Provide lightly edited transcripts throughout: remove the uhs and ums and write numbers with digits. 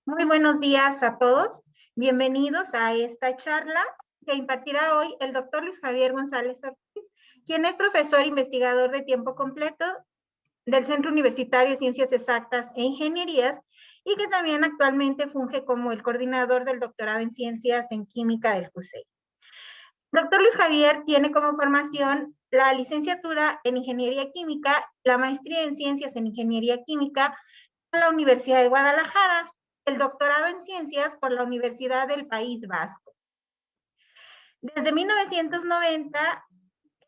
Muy buenos días a todos. Bienvenidos a esta charla que impartirá hoy el doctor Luis Javier González Ortiz, quien es profesor investigador de tiempo completo del Centro Universitario de Ciencias Exactas e Ingenierías y que también actualmente funge como el coordinador del doctorado en Ciencias en Química del CUSEI. Doctor Luis Javier tiene como formación la licenciatura en Ingeniería Química, la maestría en Ciencias en Ingeniería Química por la Universidad de Guadalajara, el doctorado en Ciencias por la Universidad del País Vasco. Desde 1990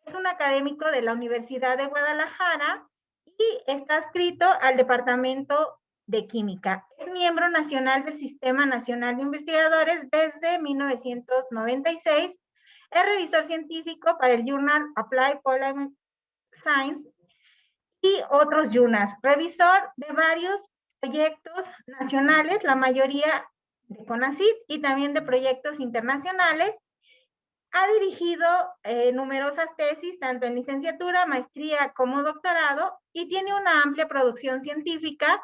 es un académico de la Universidad de Guadalajara y está adscrito al Departamento de Química. Es miembro nacional del Sistema Nacional de Investigadores desde 1996. Es revisor científico para el Journal Applied Polymer Science y otros journals. Revisor de varios proyectos nacionales, la mayoría de CONACYT y también de proyectos internacionales. Ha dirigido numerosas tesis, tanto en licenciatura, maestría como doctorado, y tiene una amplia producción científica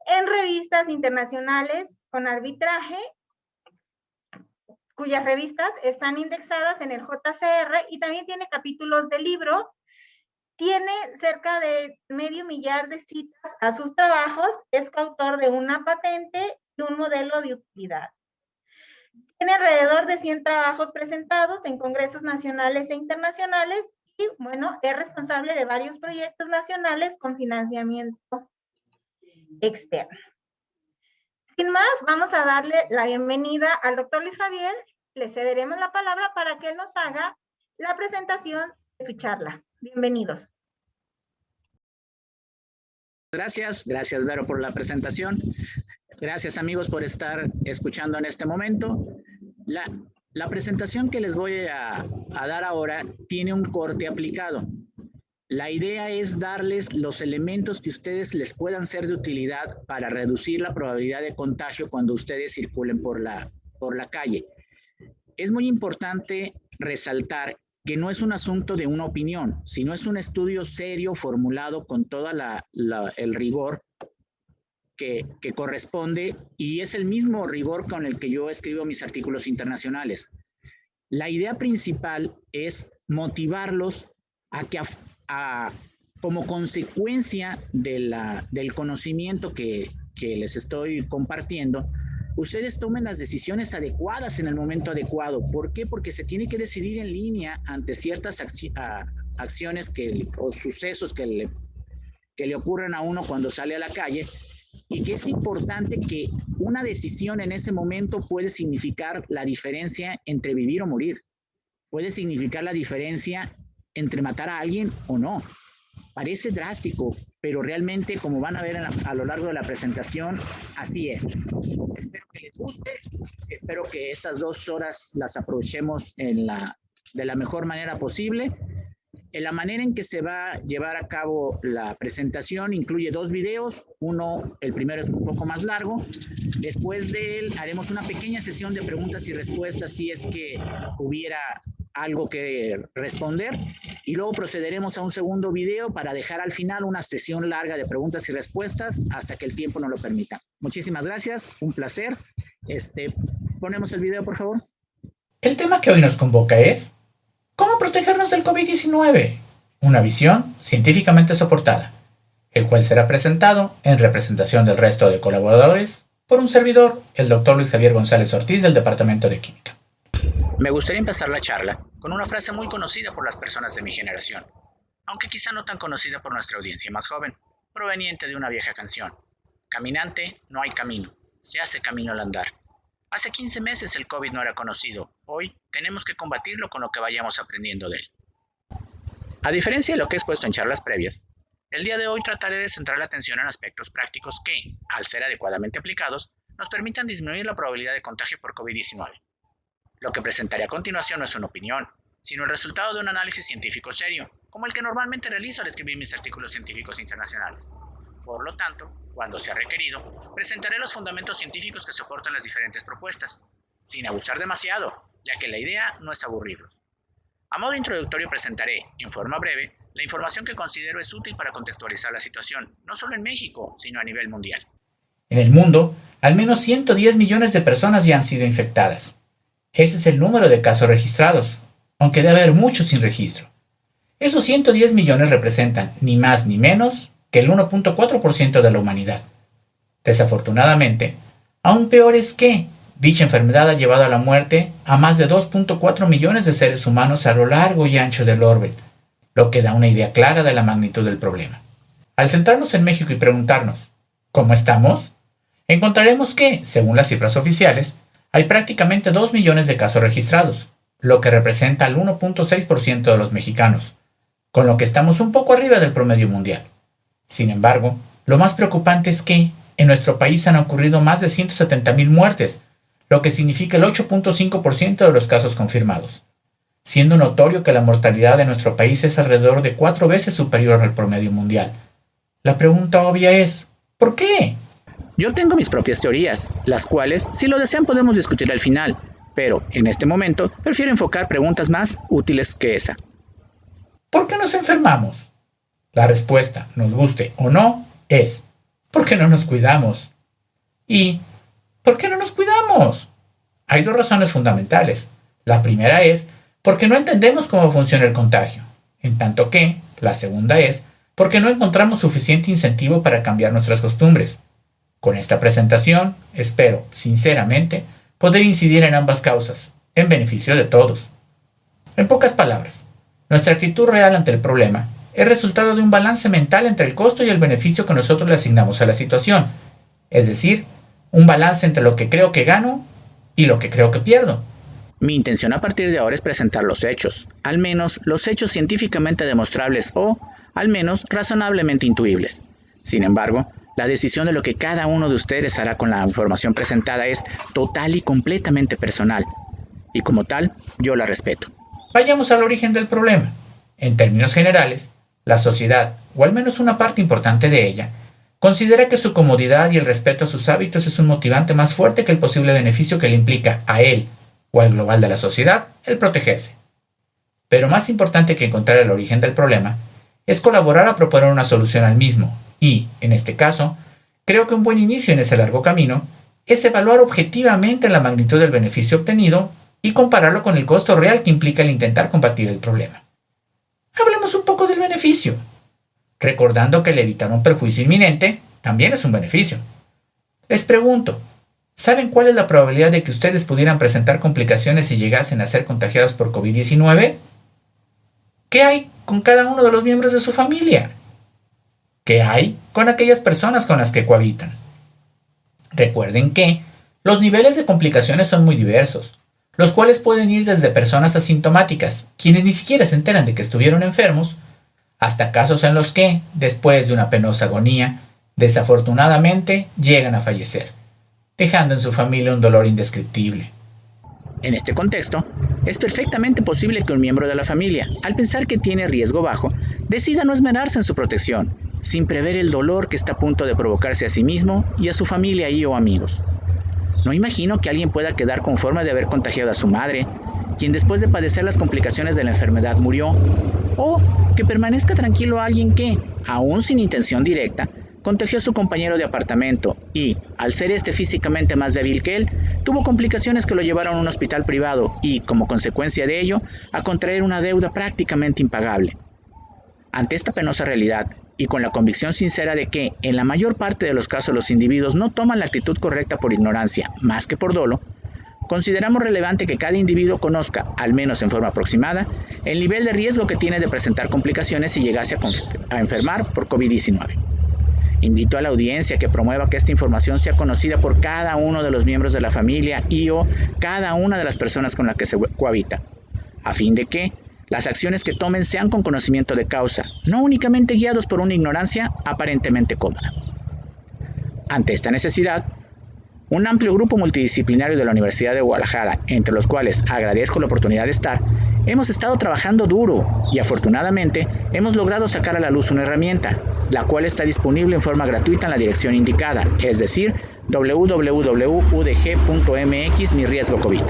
en revistas internacionales con arbitraje, cuyas revistas están indexadas en el JCR, y también tiene capítulos de libro. Tiene cerca de 500,000 de citas a sus trabajos, es coautor de una patente y un modelo de utilidad. Tiene alrededor de 100 trabajos presentados en congresos nacionales e internacionales y, bueno, es responsable de varios proyectos nacionales con financiamiento externo. Sin más, vamos a darle la bienvenida al doctor Luis Javier. Le cederemos la palabra para que él nos haga la presentación de su charla. Bienvenidos. Gracias, Vero, por la presentación. Gracias, amigos, por estar escuchando en este momento. La presentación que les voy a dar ahora tiene un corte aplicado. La idea es darles los elementos que ustedes les puedan ser de utilidad para reducir la probabilidad de contagio cuando ustedes circulen por la calle. Es muy importante resaltar que no es un asunto de una opinión, sino es un estudio serio formulado con todo el rigor que corresponde, y es el mismo rigor con el que yo escribo mis artículos internacionales. La idea principal es motivarlos a que como consecuencia del conocimiento que les estoy compartiendo, ustedes tomen las decisiones adecuadas en el momento adecuado. ¿Por qué? Porque se tiene que decidir en línea ante ciertas acciones o sucesos que le ocurren a uno cuando sale a la calle, y que es importante que una decisión en ese momento puede significar la diferencia entre vivir o morir. Puede significar la diferencia entre matar a alguien o no. Parece drástico, pero realmente, como van a ver a lo largo de la presentación, así es. Espero que les guste, espero que estas 2 horas las aprovechemos de la mejor manera posible. La manera en que se va a llevar a cabo la presentación incluye 2 videos. El primero es un poco más largo. Después de él haremos una pequeña sesión de preguntas y respuestas si es que hubiera algo que responder, y luego procederemos a un segundo video para dejar al final una sesión larga de preguntas y respuestas hasta que el tiempo nos lo permita. Muchísimas gracias, un placer. Ponemos el video, por favor. El tema que hoy nos convoca es ¿cómo protegernos del COVID-19? Una visión científicamente soportada, el cual será presentado en representación del resto de colaboradores por un servidor, el doctor Luis Javier González Ortiz del Departamento de Química. Me gustaría empezar la charla con una frase muy conocida por las personas de mi generación, aunque quizá no tan conocida por nuestra audiencia más joven, proveniente de una vieja canción. Caminante, no hay camino, se hace camino al andar. Hace 15 meses el COVID no era conocido. Hoy tenemos que combatirlo con lo que vayamos aprendiendo de él. A diferencia de lo que he expuesto en charlas previas, el día de hoy trataré de centrar la atención en aspectos prácticos que, al ser adecuadamente aplicados, nos permitan disminuir la probabilidad de contagio por COVID-19. Lo que presentaré a continuación no es una opinión, sino el resultado de un análisis científico serio, como el que normalmente realizo al escribir mis artículos científicos internacionales. Por lo tanto, cuando sea requerido, presentaré los fundamentos científicos que soportan las diferentes propuestas, sin abusar demasiado, ya que la idea no es aburrirlos. A modo introductorio presentaré, en forma breve, la información que considero es útil para contextualizar la situación, no solo en México, sino a nivel mundial. En el mundo, al menos 110 millones de personas ya han sido infectadas. Ese es el número de casos registrados, aunque debe haber muchos sin registro. Esos 110 millones representan ni más ni menos que el 1.4% de la humanidad. Desafortunadamente, aún peor es que dicha enfermedad ha llevado a la muerte a más de 2.4 millones de seres humanos a lo largo y ancho del orbe, lo que da una idea clara de la magnitud del problema. Al centrarnos en México y preguntarnos, ¿cómo estamos?, encontraremos que, según las cifras oficiales, hay prácticamente 2 millones de casos registrados, lo que representa el 1.6% de los mexicanos, con lo que estamos un poco arriba del promedio mundial. Sin embargo, lo más preocupante es que en nuestro país han ocurrido más de 170,000 muertes, lo que significa el 8.5% de los casos confirmados, siendo notorio que la mortalidad de nuestro país es alrededor de 4 veces superior al promedio mundial. La pregunta obvia es, ¿por qué? Yo tengo mis propias teorías, las cuales, si lo desean, podemos discutir al final, pero en este momento prefiero enfocar preguntas más útiles que esa. ¿Por qué nos enfermamos? La respuesta, nos guste o no, es porque no nos cuidamos. ¿Y por qué no nos cuidamos? Hay dos razones fundamentales. La primera es porque no entendemos cómo funciona el contagio, en tanto que la segunda es porque no encontramos suficiente incentivo para cambiar nuestras costumbres. Con esta presentación, espero, sinceramente, poder incidir en ambas causas, en beneficio de todos. En pocas palabras, nuestra actitud real ante el problema es resultado de un balance mental entre el costo y el beneficio que nosotros le asignamos a la situación, es decir, un balance entre lo que creo que gano y lo que creo que pierdo. Mi intención a partir de ahora es presentar los hechos, al menos los hechos científicamente demostrables o, al menos, razonablemente intuibles. Sin embargo, la decisión de lo que cada uno de ustedes hará con la información presentada es total y completamente personal, y como tal, yo la respeto. Vayamos al origen del problema. En términos generales, la sociedad, o al menos una parte importante de ella, considera que su comodidad y el respeto a sus hábitos es un motivante más fuerte que el posible beneficio que le implica a él o al global de la sociedad el protegerse. Pero más importante que encontrar el origen del problema es colaborar a proponer una solución al mismo y, en este caso, creo que un buen inicio en ese largo camino es evaluar objetivamente la magnitud del beneficio obtenido y compararlo con el costo real que implica el intentar combatir el problema. Hablemos un poco del beneficio, recordando que el evitar un perjuicio inminente también es un beneficio. Les pregunto, ¿saben cuál es la probabilidad de que ustedes pudieran presentar complicaciones si llegasen a ser contagiados por COVID-19? ¿Qué hay con cada uno de los miembros de su familia? ¿Qué hay con aquellas personas con las que cohabitan? Recuerden que los niveles de complicaciones son muy diversos, los cuales pueden ir desde personas asintomáticas, quienes ni siquiera se enteran de que estuvieron enfermos, hasta casos en los que, después de una penosa agonía, desafortunadamente llegan a fallecer, dejando en su familia un dolor indescriptible. En este contexto, es perfectamente posible que un miembro de la familia, al pensar que tiene riesgo bajo, decida no esmerarse en su protección, sin prever el dolor que está a punto de provocarse a sí mismo y a su familia y o amigos. No imagino que alguien pueda quedar conforme de haber contagiado a su madre, quien después de padecer las complicaciones de la enfermedad murió, o que permanezca tranquilo a alguien que, aún sin intención directa, contagió a su compañero de apartamento y, al ser este físicamente más débil que él, tuvo complicaciones que lo llevaron a un hospital privado y, como consecuencia de ello, a contraer una deuda prácticamente impagable. Ante esta penosa realidad, y con la convicción sincera de que, en la mayor parte de los casos, los individuos no toman la actitud correcta por ignorancia, más que por dolo, consideramos relevante que cada individuo conozca, al menos en forma aproximada, el nivel de riesgo que tiene de presentar complicaciones si llegase a enfermar por COVID-19. Invito a la audiencia que promueva que esta información sea conocida por cada uno de los miembros de la familia y o cada una de las personas con las que se cohabita, a fin de que las acciones que tomen sean con conocimiento de causa, no únicamente guiados por una ignorancia aparentemente cómoda. Ante esta necesidad, un amplio grupo multidisciplinario de la Universidad de Guadalajara, entre los cuales agradezco la oportunidad de estar, hemos estado trabajando duro y afortunadamente hemos logrado sacar a la luz una herramienta, la cual está disponible en forma gratuita en la dirección indicada, es decir, www.udg.mx Mi Riesgo COVID.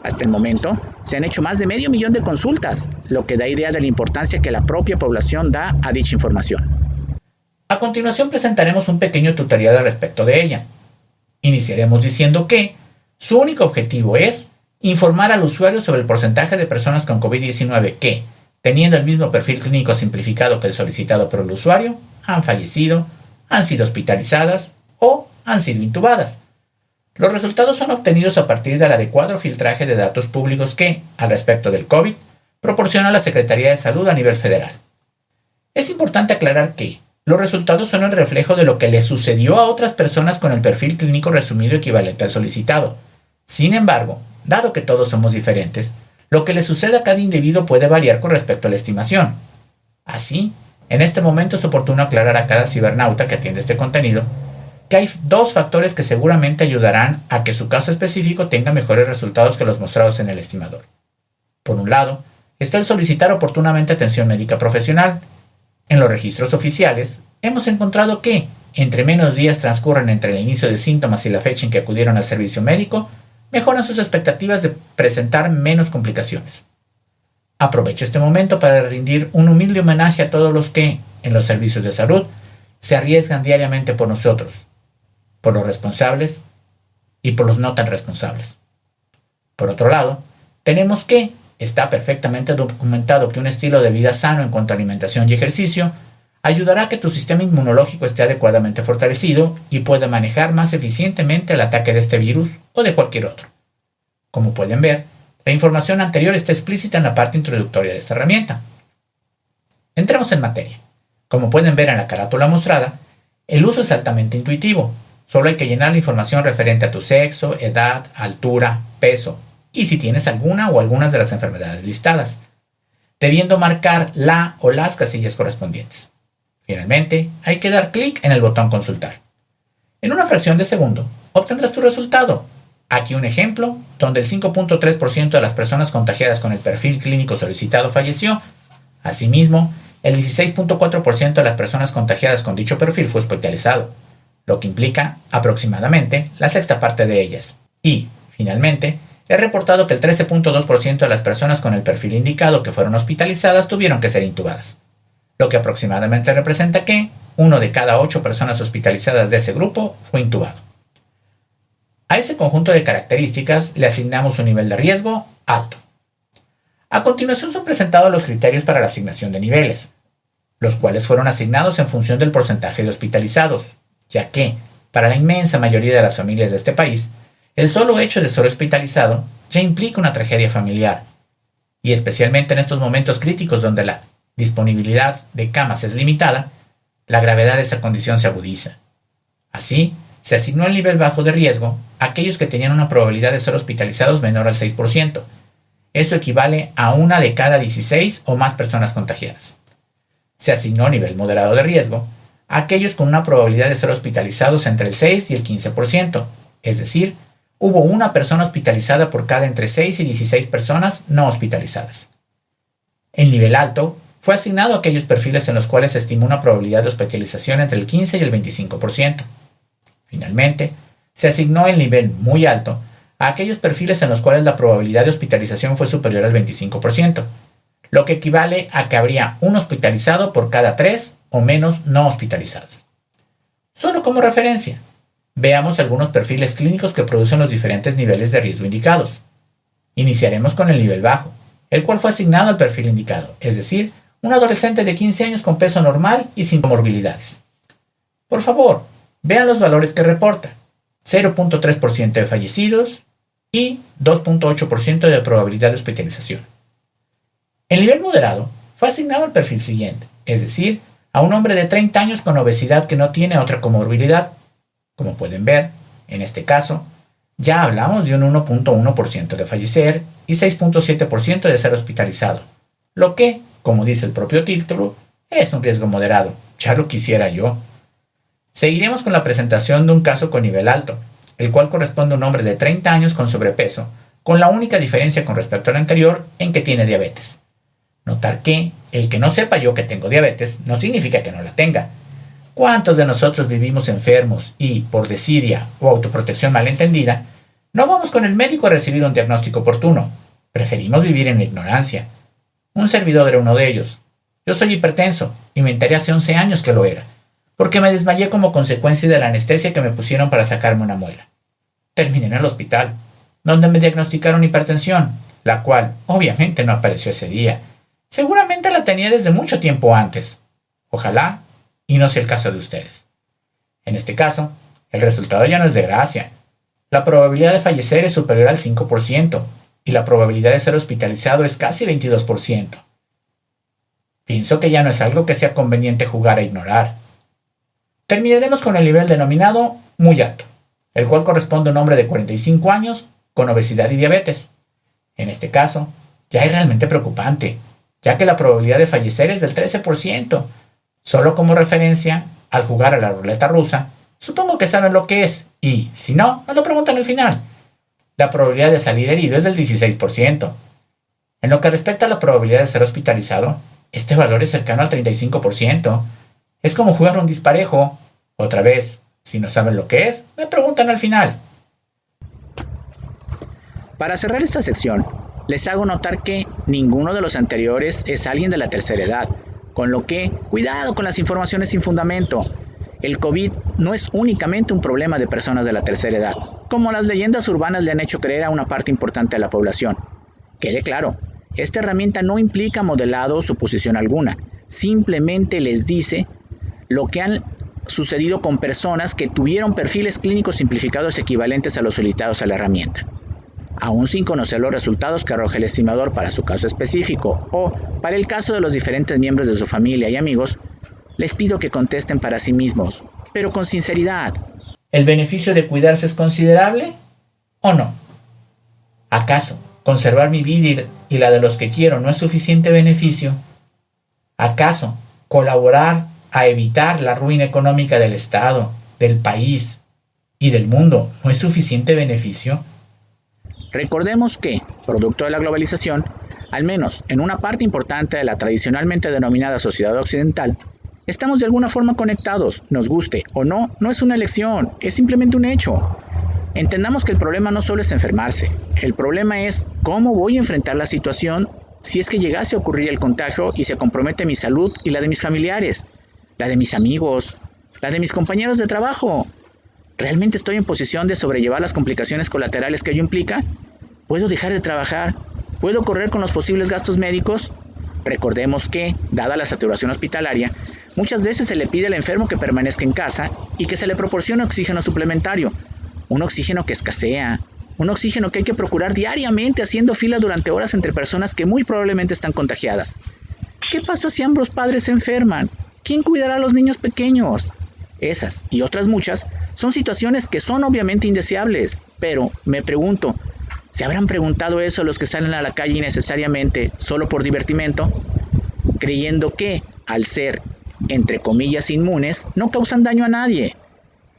Hasta el momento, se han hecho más de 500,000 de consultas, lo que da idea de la importancia que la propia población da a dicha información. A continuación presentaremos un pequeño tutorial al respecto de ella. Iniciaremos diciendo que su único objetivo es informar al usuario sobre el porcentaje de personas con COVID-19 que, teniendo el mismo perfil clínico simplificado que el solicitado por el usuario, han fallecido, han sido hospitalizadas o han sido intubadas. Los resultados son obtenidos a partir del adecuado filtraje de datos públicos que, al respecto del COVID, proporciona la Secretaría de Salud a nivel federal. Es importante aclarar que los resultados son el reflejo de lo que le sucedió a otras personas con el perfil clínico resumido equivalente al solicitado. Sin embargo, dado que todos somos diferentes, lo que le sucede a cada individuo puede variar con respecto a la estimación. Así, en este momento es oportuno aclarar a cada cibernauta que atiende este contenido que hay dos factores que seguramente ayudarán a que su caso específico tenga mejores resultados que los mostrados en el estimador. Por un lado, está el solicitar oportunamente atención médica profesional. En los registros oficiales, hemos encontrado que, entre menos días transcurren entre el inicio de síntomas y la fecha en que acudieron al servicio médico, mejoran sus expectativas de presentar menos complicaciones. Aprovecho este momento para rendir un humilde homenaje a todos los que, en los servicios de salud, se arriesgan diariamente por nosotros, por los responsables y por los no tan responsables. Por otro lado, tenemos que está perfectamente documentado que un estilo de vida sano en cuanto a alimentación y ejercicio ayudará a que tu sistema inmunológico esté adecuadamente fortalecido y pueda manejar más eficientemente el ataque de este virus o de cualquier otro. Como pueden ver, la información anterior está explícita en la parte introductoria de esta herramienta. Entremos en materia. Como pueden ver en la carátula mostrada, el uso es altamente intuitivo. Solo hay que llenar la información referente a tu sexo, edad, altura, peso y si tienes alguna o algunas de las enfermedades listadas, debiendo marcar la o las casillas correspondientes. Finalmente, hay que dar clic en el botón Consultar. En una fracción de segundo, obtendrás tu resultado. Aquí un ejemplo, donde el 5.3% de las personas contagiadas con el perfil clínico solicitado falleció. Asimismo, el 16.4% de las personas contagiadas con dicho perfil fue hospitalizado, lo que implica aproximadamente la sexta parte de ellas. Y, finalmente, he reportado que el 13.2% de las personas con el perfil indicado que fueron hospitalizadas tuvieron que ser intubadas, lo que aproximadamente representa que 1 de cada 8 personas hospitalizadas de ese grupo fue intubado. A ese conjunto de características le asignamos un nivel de riesgo alto. A continuación son presentados los criterios para la asignación de niveles, los cuales fueron asignados en función del porcentaje de hospitalizados, ya que, para la inmensa mayoría de las familias de este país, el solo hecho de ser hospitalizado ya implica una tragedia familiar, y especialmente en estos momentos críticos donde la disponibilidad de camas es limitada, la gravedad de esa condición se agudiza. Así, se asignó el nivel bajo de riesgo a aquellos que tenían una probabilidad de ser hospitalizados menor al 6%. Eso equivale a 1 de cada 16 o más personas contagiadas. Se asignó nivel moderado de riesgo a aquellos con una probabilidad de ser hospitalizados entre el 6 y el 15%, es decir, hubo una persona hospitalizada por cada entre 6 y 16 personas no hospitalizadas. El nivel alto fue asignado a aquellos perfiles en los cuales se estimó una probabilidad de hospitalización entre el 15 y el 25%. Finalmente, se asignó el nivel muy alto a aquellos perfiles en los cuales la probabilidad de hospitalización fue superior al 25%, lo que equivale a que habría un hospitalizado por cada 3 o menos no hospitalizados. Solo como referencia, veamos algunos perfiles clínicos que producen los diferentes niveles de riesgo indicados. Iniciaremos con el nivel bajo, el cual fue asignado al perfil indicado, es decir, un adolescente de 15 años con peso normal y sin comorbilidades. Por favor, vean los valores que reporta: 0.3% de fallecidos y 2.8% de probabilidad de hospitalización. El nivel moderado fue asignado al perfil siguiente, es decir, a un hombre de 30 años con obesidad que no tiene otra comorbilidad. Como pueden ver, en este caso, ya hablamos de un 1.1% de fallecer y 6.7% de ser hospitalizado, lo que, como dice el propio título, es un riesgo moderado. Ya lo quisiera yo. Seguiremos con la presentación de un caso con nivel alto, el cual corresponde a un hombre de 30 años con sobrepeso, con la única diferencia con respecto al anterior en que tiene diabetes. Notar que el que no sepa yo que tengo diabetes no significa que no la tenga. ¿Cuántos de nosotros vivimos enfermos y, por desidia o autoprotección malentendida, no vamos con el médico a recibir un diagnóstico oportuno? Preferimos vivir en la ignorancia. Un servidor era uno de ellos. Yo soy hipertenso y me enteré hace 11 años que lo era. porque me desmayé como consecuencia de la anestesia que me pusieron para sacarme una muela. Terminé en el hospital, donde me diagnosticaron hipertensión, la cual obviamente no apareció ese día. Seguramente la tenía desde mucho tiempo antes. Ojalá y no sea el caso de ustedes. En este caso, el resultado ya no es de gracia. La probabilidad de fallecer es superior al 5% y la probabilidad de ser hospitalizado es casi 22%. Pienso que ya no es algo que sea conveniente jugar a ignorar. Terminaremos con el nivel denominado muy alto, el cual corresponde a un hombre de 45 años con obesidad y diabetes. En este caso, ya es realmente preocupante, ya que la probabilidad de fallecer es del 13%. Solo como referencia, al jugar a la ruleta rusa, supongo que saben lo que es, y si no, me lo preguntan al final. La probabilidad de salir herido es del 16%. En lo que respecta a la probabilidad de ser hospitalizado, este valor es cercano al 35%. Es como jugar un disparejo. Otra vez, si no saben lo que es, me preguntan al final. Para cerrar esta sección, les hago notar que ninguno de los anteriores es alguien de la tercera edad, con lo que, cuidado con las informaciones sin fundamento. El COVID no es únicamente un problema de personas de la tercera edad, como las leyendas urbanas le han hecho creer a una parte importante de la población. Quede claro, esta herramienta no implica modelado o suposición alguna, simplemente les dice lo que han sucedido con personas que tuvieron perfiles clínicos simplificados equivalentes a los solicitados a la herramienta. Aún sin conocer los resultados que arroja el estimador para su caso específico o para el caso de los diferentes miembros de su familia y amigos, les pido que contesten para sí mismos, pero con sinceridad. ¿El beneficio de cuidarse es considerable o no? ¿Acaso conservar mi vida y la de los que quiero no es suficiente beneficio? ¿Acaso colaborar a evitar la ruina económica del Estado, del país y del mundo no es suficiente beneficio? Recordemos que, producto de la globalización, al menos en una parte importante de la tradicionalmente denominada sociedad occidental, estamos de alguna forma conectados, nos guste o no, no es una elección, es simplemente un hecho. Entendamos que el problema no solo es enfermarse, el problema es cómo voy a enfrentar la situación si es que llegase a ocurrir el contagio y se compromete mi salud y la de mis familiares, la de mis amigos, la de mis compañeros de trabajo. ¿Realmente estoy en posición de sobrellevar las complicaciones colaterales que ello implica? ¿Puedo dejar de trabajar? ¿Puedo correr con los posibles gastos médicos? Recordemos que, dada la saturación hospitalaria, muchas veces se le pide al enfermo que permanezca en casa y que se le proporcione oxígeno suplementario, un oxígeno que escasea, un oxígeno que hay que procurar diariamente haciendo fila durante horas entre personas que muy probablemente están contagiadas. ¿Qué pasa si ambos padres se enferman? ¿Quién cuidará a los niños pequeños? Esas y otras muchas son situaciones que son obviamente indeseables, pero me pregunto, ¿se habrán preguntado eso los que salen a la calle innecesariamente solo por divertimento? Creyendo que, al ser, entre comillas, inmunes, no causan daño a nadie.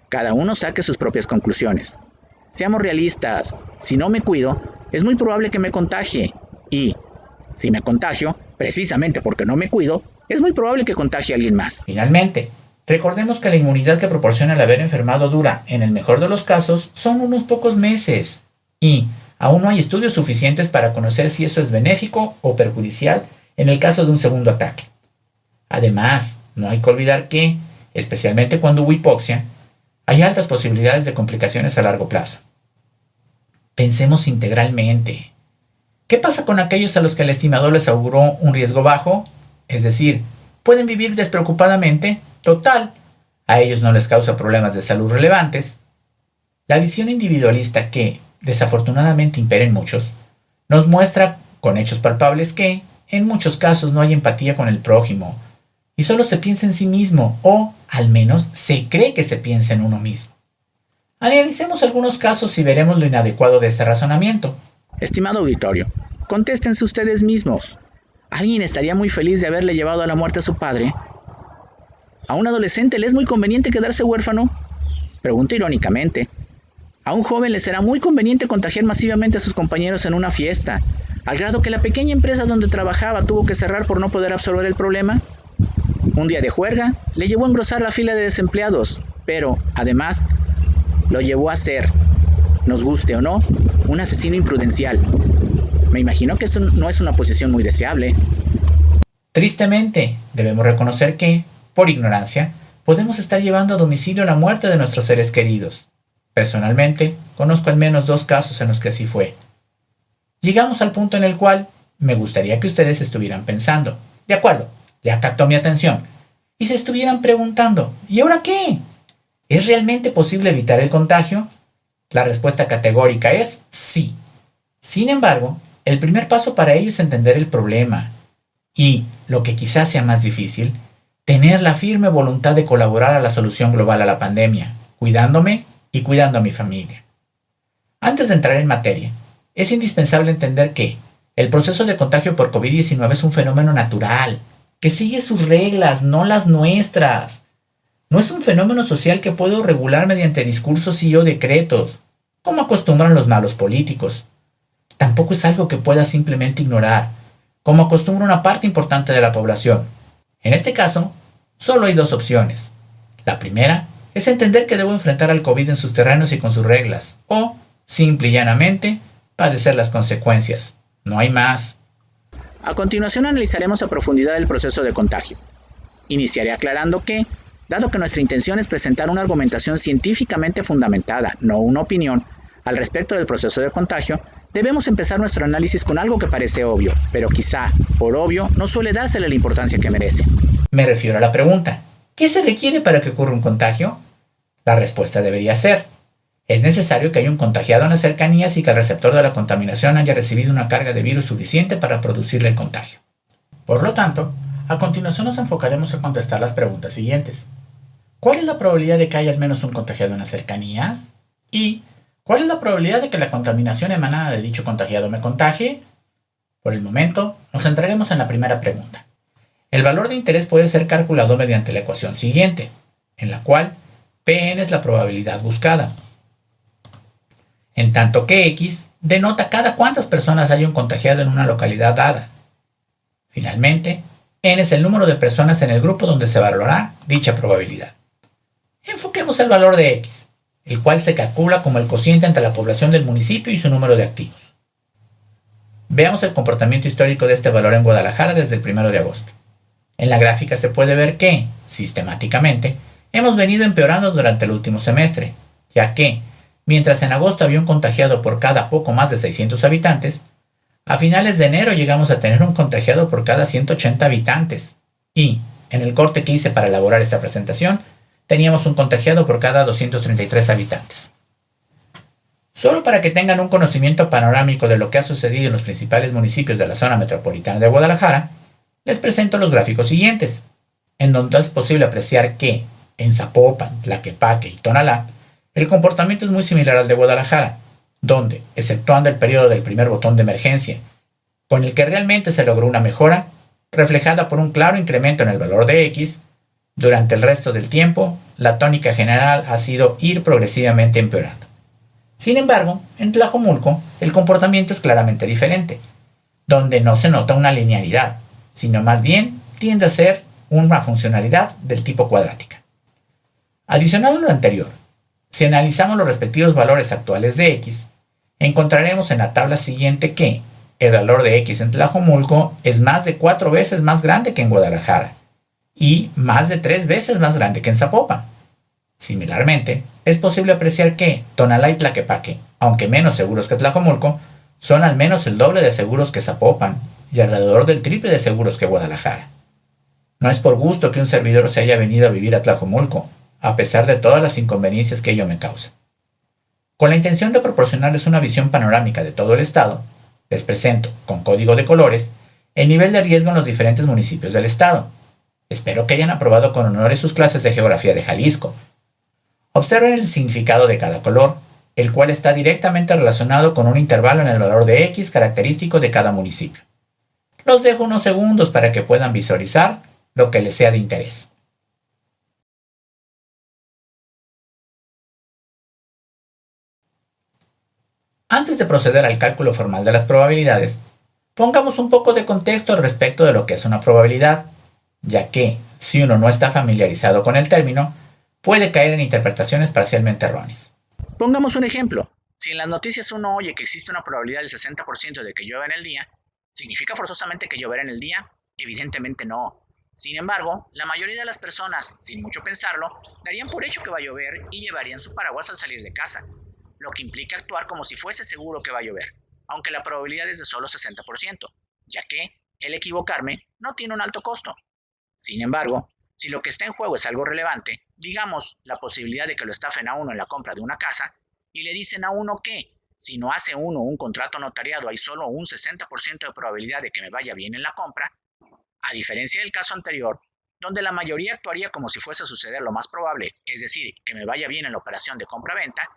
Cada uno saque sus propias conclusiones. Seamos realistas, si no me cuido, es muy probable que me contagie. Y, si me contagio, precisamente porque no me cuido, es muy probable que contagie a alguien más. Finalmente, recordemos que la inmunidad que proporciona el haber enfermado dura, en el mejor de los casos, son unos pocos meses. Y aún no hay estudios suficientes para conocer si eso es benéfico o perjudicial en el caso de un segundo ataque. Además, no hay que olvidar que, especialmente cuando hubo hipoxia, hay altas posibilidades de complicaciones a largo plazo. Pensemos integralmente. ¿Qué pasa con aquellos a los que el estimador les auguró un riesgo bajo? Es decir, pueden vivir despreocupadamente. Total, a ellos no les causa problemas de salud relevantes. La visión individualista que, desafortunadamente, impera en muchos, nos muestra con hechos palpables que, en muchos casos, no hay empatía con el prójimo y solo se piensa en sí mismo, o al menos se cree que se piensa en uno mismo. Analicemos algunos casos y veremos lo inadecuado de este razonamiento. Estimado auditorio, contéstense ustedes mismos. ¿Alguien estaría muy feliz de haberle llevado a la muerte a su padre? ¿A un adolescente le es muy conveniente quedarse huérfano? Pregunto irónicamente. ¿A un joven le será muy conveniente contagiar masivamente a sus compañeros en una fiesta, al grado que la pequeña empresa donde trabajaba tuvo que cerrar por no poder absorber el problema? Un día de juerga le llevó a engrosar la fila de desempleados, pero, además, lo llevó a ser, nos guste o no, un asesino imprudencial. Me imagino que eso no es una posición muy deseable. Tristemente, debemos reconocer que, por ignorancia, podemos estar llevando a domicilio la muerte de nuestros seres queridos. Personalmente, conozco al menos 2 casos en los que así fue. Llegamos al punto en el cual me gustaría que ustedes estuvieran pensando, de acuerdo, ya captó mi atención, y se estuvieran preguntando, ¿y ahora qué? ¿Es realmente posible evitar el contagio? La respuesta categórica es sí. Sin embargo, el primer paso para ello es entender el problema y, lo que quizás sea más difícil, tener la firme voluntad de colaborar a la solución global a la pandemia, cuidándome y cuidando a mi familia. Antes de entrar en materia, es indispensable entender que el proceso de contagio por COVID-19 es un fenómeno natural, que sigue sus reglas, no las nuestras. No es un fenómeno social que puedo regular mediante discursos y o decretos, como acostumbran los malos políticos. Tampoco es algo que pueda simplemente ignorar, como acostumbra una parte importante de la población. En este caso, solo hay 2 opciones. La primera es entender que debo enfrentar al COVID en sus terrenos y con sus reglas, o, simple y llanamente, padecer las consecuencias. No hay más. A continuación analizaremos a profundidad el proceso de contagio. Iniciaré aclarando que, dado que nuestra intención es presentar una argumentación científicamente fundamentada, no una opinión, al respecto del proceso de contagio, debemos empezar nuestro análisis con algo que parece obvio, pero quizá, por obvio, no suele dársele la importancia que merece. Me refiero a la pregunta, ¿qué se requiere para que ocurra un contagio? La respuesta debería ser, es necesario que haya un contagiado en las cercanías y que el receptor de la contaminación haya recibido una carga de virus suficiente para producirle el contagio. Por lo tanto, a continuación nos enfocaremos en contestar las preguntas siguientes. ¿Cuál es la probabilidad de que haya al menos un contagiado en las cercanías? Y ¿cuál es la probabilidad de que la contaminación emanada de dicho contagiado me contagie? Por el momento, nos centraremos en la primera pregunta. El valor de interés puede ser calculado mediante la ecuación siguiente, en la cual Pn es la probabilidad buscada, en tanto que X denota cada cuántas personas hay un contagiado en una localidad dada. Finalmente, N es el número de personas en el grupo donde se valorará dicha probabilidad. Enfoquemos el valor de X, el cual se calcula como el cociente entre la población del municipio y su número de activos. Veamos el comportamiento histórico de este valor en Guadalajara desde el 1 de agosto. En la gráfica se puede ver que, sistemáticamente, hemos venido empeorando durante el último semestre, ya que, mientras en agosto había un contagiado por cada poco más de 600 habitantes, a finales de enero llegamos a tener un contagiado por cada 180 habitantes, y, en el corte que hice para elaborar esta presentación, teníamos un contagiado por cada 233 habitantes. Solo para que tengan un conocimiento panorámico de lo que ha sucedido en los principales municipios de la zona metropolitana de Guadalajara, les presento los gráficos siguientes, en donde es posible apreciar que, en Zapopan, Tlaquepaque y Tonalá, el comportamiento es muy similar al de Guadalajara, donde, exceptuando el periodo del primer botón de emergencia, con el que realmente se logró una mejora, reflejada por un claro incremento en el valor de X, durante el resto del tiempo, la tónica general ha sido ir progresivamente empeorando. Sin embargo, en Tlajomulco, el comportamiento es claramente diferente, donde no se nota una linealidad, sino más bien tiende a ser una funcionalidad del tipo cuadrática. Adicional a lo anterior, si analizamos los respectivos valores actuales de X, encontraremos en la tabla siguiente que el valor de X en Tlajomulco es más de 4 veces más grande que en Guadalajara y más de 3 veces más grande que en Zapopan. Similarmente, es posible apreciar que Tonalá y Tlaquepaque, aunque menos seguros que Tlajomulco, son al menos el doble de seguros que Zapopan y alrededor del triple de seguros que Guadalajara. No es por gusto que un servidor se haya venido a vivir a Tlajomulco, a pesar de todas las inconveniencias que ello me causa. Con la intención de proporcionarles una visión panorámica de todo el estado, les presento, con código de colores, el nivel de riesgo en los diferentes municipios del estado. Espero que hayan aprobado con honores sus clases de geografía de Jalisco. Observen el significado de cada color, el cual está directamente relacionado con un intervalo en el valor de X característico de cada municipio. Los dejo unos segundos para que puedan visualizar lo que les sea de interés. Antes de proceder al cálculo formal de las probabilidades, pongamos un poco de contexto al respecto de lo que es una probabilidad, ya que, si uno no está familiarizado con el término, puede caer en interpretaciones parcialmente erróneas. Pongamos un ejemplo. Si en las noticias uno oye que existe una probabilidad del 60% de que llueva en el día, ¿significa forzosamente que lloverá en el día? Evidentemente no. Sin embargo, la mayoría de las personas, sin mucho pensarlo, darían por hecho que va a llover y llevarían su paraguas al salir de casa, lo que implica actuar como si fuese seguro que va a llover, aunque la probabilidad es de solo 60%, ya que el equivocarme no tiene un alto costo. Sin embargo, si lo que está en juego es algo relevante, digamos la posibilidad de que lo estafen a uno en la compra de una casa, y le dicen a uno que, si no hace uno un contrato notariado hay solo un 60% de probabilidad de que me vaya bien en la compra, a diferencia del caso anterior, donde la mayoría actuaría como si fuese a suceder lo más probable, es decir, que me vaya bien en la operación de compra-venta,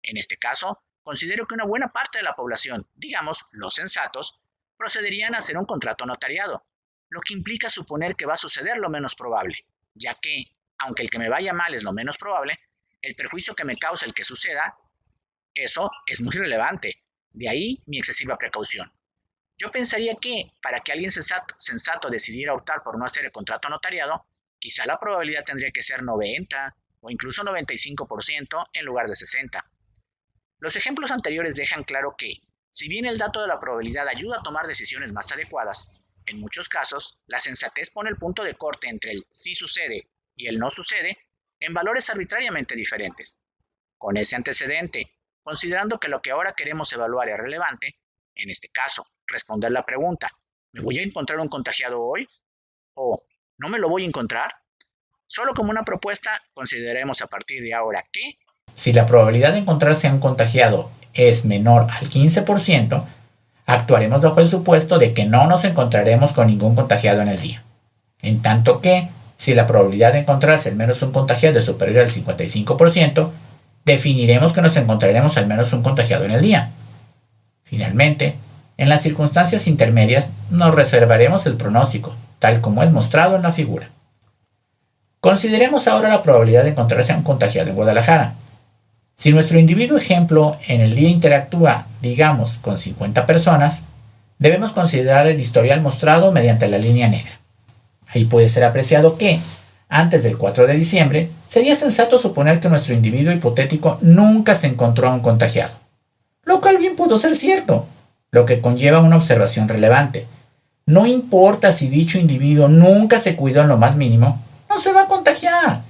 en este caso, considero que una buena parte de la población, digamos los sensatos, procederían a hacer un contrato notariado, lo que implica suponer que va a suceder lo menos probable, ya que, aunque el que me vaya mal es lo menos probable, el perjuicio que me causa el que suceda, eso es muy relevante, de ahí mi excesiva precaución. Yo pensaría que, para que alguien sensato decidiera optar por no hacer el contrato notariado, quizá la probabilidad tendría que ser 90 o incluso 95% en lugar de 60%. Los ejemplos anteriores dejan claro que, si bien el dato de la probabilidad ayuda a tomar decisiones más adecuadas, en muchos casos, la sensatez pone el punto de corte entre el sí sucede y el no sucede en valores arbitrariamente diferentes. Con ese antecedente, considerando que lo que ahora queremos evaluar es relevante, en este caso, responder la pregunta, ¿me voy a encontrar un contagiado hoy? ¿O no me lo voy a encontrar? Solo como una propuesta, consideremos a partir de ahora que, si la probabilidad de encontrarse a un contagiado es menor al 15%, actuaremos bajo el supuesto de que no nos encontraremos con ningún contagiado en el día. En tanto que, si la probabilidad de encontrarse al menos un contagiado es superior al 55%, definiremos que nos encontraremos al menos un contagiado en el día. Finalmente, en las circunstancias intermedias nos reservaremos el pronóstico, tal como es mostrado en la figura. Consideremos ahora la probabilidad de encontrarse a un contagiado en Guadalajara. Si nuestro individuo ejemplo en el día interactúa, digamos, con 50 personas, debemos considerar el historial mostrado mediante la línea negra. Ahí puede ser apreciado que, antes del 4 de diciembre, sería sensato suponer que nuestro individuo hipotético nunca se encontró a un contagiado, lo cual bien pudo ser cierto, lo que conlleva una observación relevante. No importa si dicho individuo nunca se cuidó en lo más mínimo, no se va a contagiar,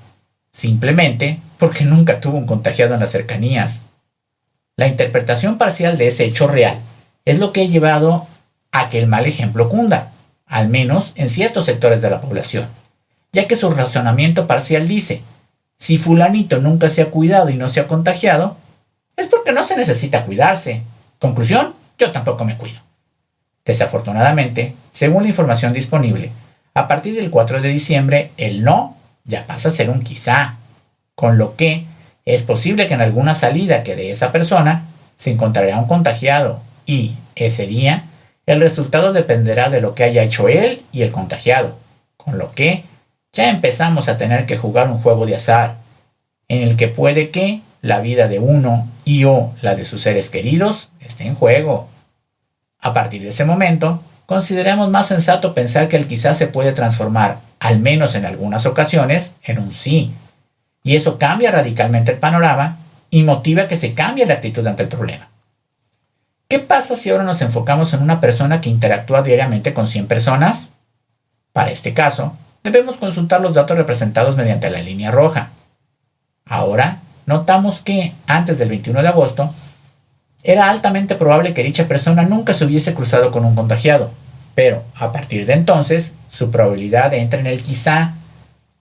simplemente porque nunca tuvo un contagiado en las cercanías. La interpretación parcial de ese hecho real es lo que ha llevado a que el mal ejemplo cunda, al menos en ciertos sectores de la población, ya que su razonamiento parcial dice, si fulanito nunca se ha cuidado y no se ha contagiado, es porque no se necesita cuidarse. Conclusión, yo tampoco me cuido. Desafortunadamente, según la información disponible, a partir del 4 de diciembre el no ya pasa a ser un quizá, con lo que es posible que en alguna salida que dé esa persona se encontrará un contagiado y, ese día, el resultado dependerá de lo que haya hecho él y el contagiado, con lo que ya empezamos a tener que jugar un juego de azar, en el que puede que la vida de uno y o la de sus seres queridos esté en juego. A partir de ese momento, consideremos más sensato pensar que el quizás se puede transformar, al menos en algunas ocasiones, en un sí. Y eso cambia radicalmente el panorama y motiva que se cambie la actitud ante el problema. ¿Qué pasa si ahora nos enfocamos en una persona que interactúa diariamente con 100 personas? Para este caso, debemos consultar los datos representados mediante la línea roja. Ahora, notamos que, antes del 21 de agosto, era altamente probable que dicha persona nunca se hubiese cruzado con un contagiado, pero a partir de entonces su probabilidad entra en el quizá,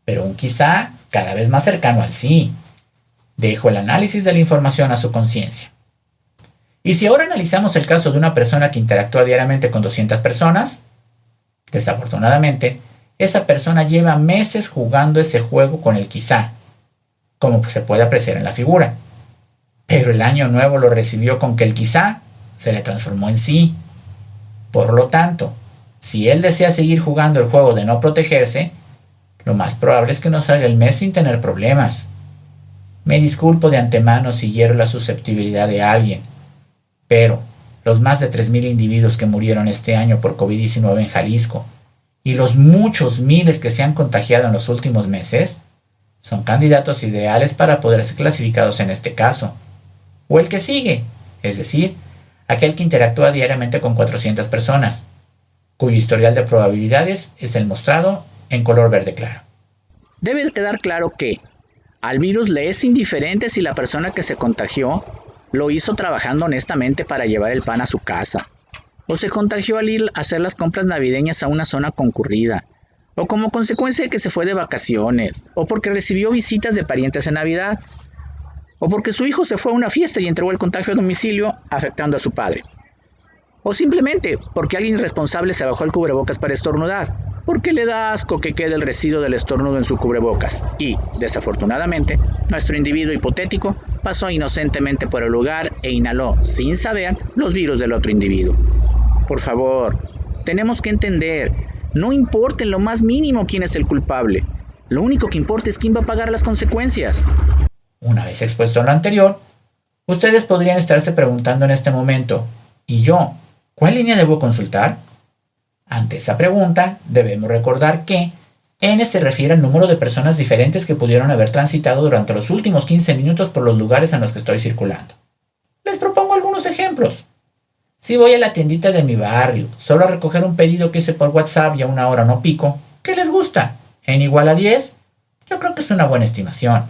pero un quizá cada vez más cercano al sí. Dejo el análisis de la información a su conciencia. Y si ahora analizamos el caso de una persona que interactúa diariamente con 200 personas, desafortunadamente, esa persona lleva meses jugando ese juego con el quizá, como se puede apreciar en la figura. Pero el año nuevo lo recibió con que el quizá se le transformó en sí. Por lo tanto, si él desea seguir jugando el juego de no protegerse, lo más probable es que no salga el mes sin tener problemas. Me disculpo de antemano si hiero la susceptibilidad de alguien, pero los más de 3,000 individuos que murieron este año por COVID-19 en Jalisco y los muchos miles que se han contagiado en los últimos meses son candidatos ideales para poder ser clasificados en este caso. O el que sigue, es decir, aquel que interactúa diariamente con 400 personas, cuyo historial de probabilidades es el mostrado en color verde claro. Debe quedar claro que al virus le es indiferente si la persona que se contagió lo hizo trabajando honestamente para llevar el pan a su casa, o se contagió al ir a hacer las compras navideñas a una zona concurrida, o como consecuencia de que se fue de vacaciones, o porque recibió visitas de parientes en Navidad, o porque su hijo se fue a una fiesta y entregó el contagio a domicilio afectando a su padre, o simplemente porque alguien irresponsable se bajó el cubrebocas para estornudar, porque le da asco que quede el residuo del estornudo en su cubrebocas y, desafortunadamente, nuestro individuo hipotético pasó inocentemente por el lugar e inhaló, sin saber, los virus del otro individuo. Por favor, tenemos que entender, no importa en lo más mínimo quién es el culpable. Lo único que importa es quién va a pagar las consecuencias. Una vez expuesto a lo anterior, ustedes podrían estarse preguntando en este momento, ¿y yo? ¿Cuál línea debo consultar? Ante esa pregunta, debemos recordar que N se refiere al número de personas diferentes que pudieron haber transitado durante los últimos 15 minutos por los lugares en los que estoy circulando. Les propongo algunos ejemplos. Si voy a la tiendita de mi barrio, solo a recoger un pedido que hice por WhatsApp y a una hora no pico, ¿qué les gusta? ¿N igual a 10? Yo creo que es una buena estimación.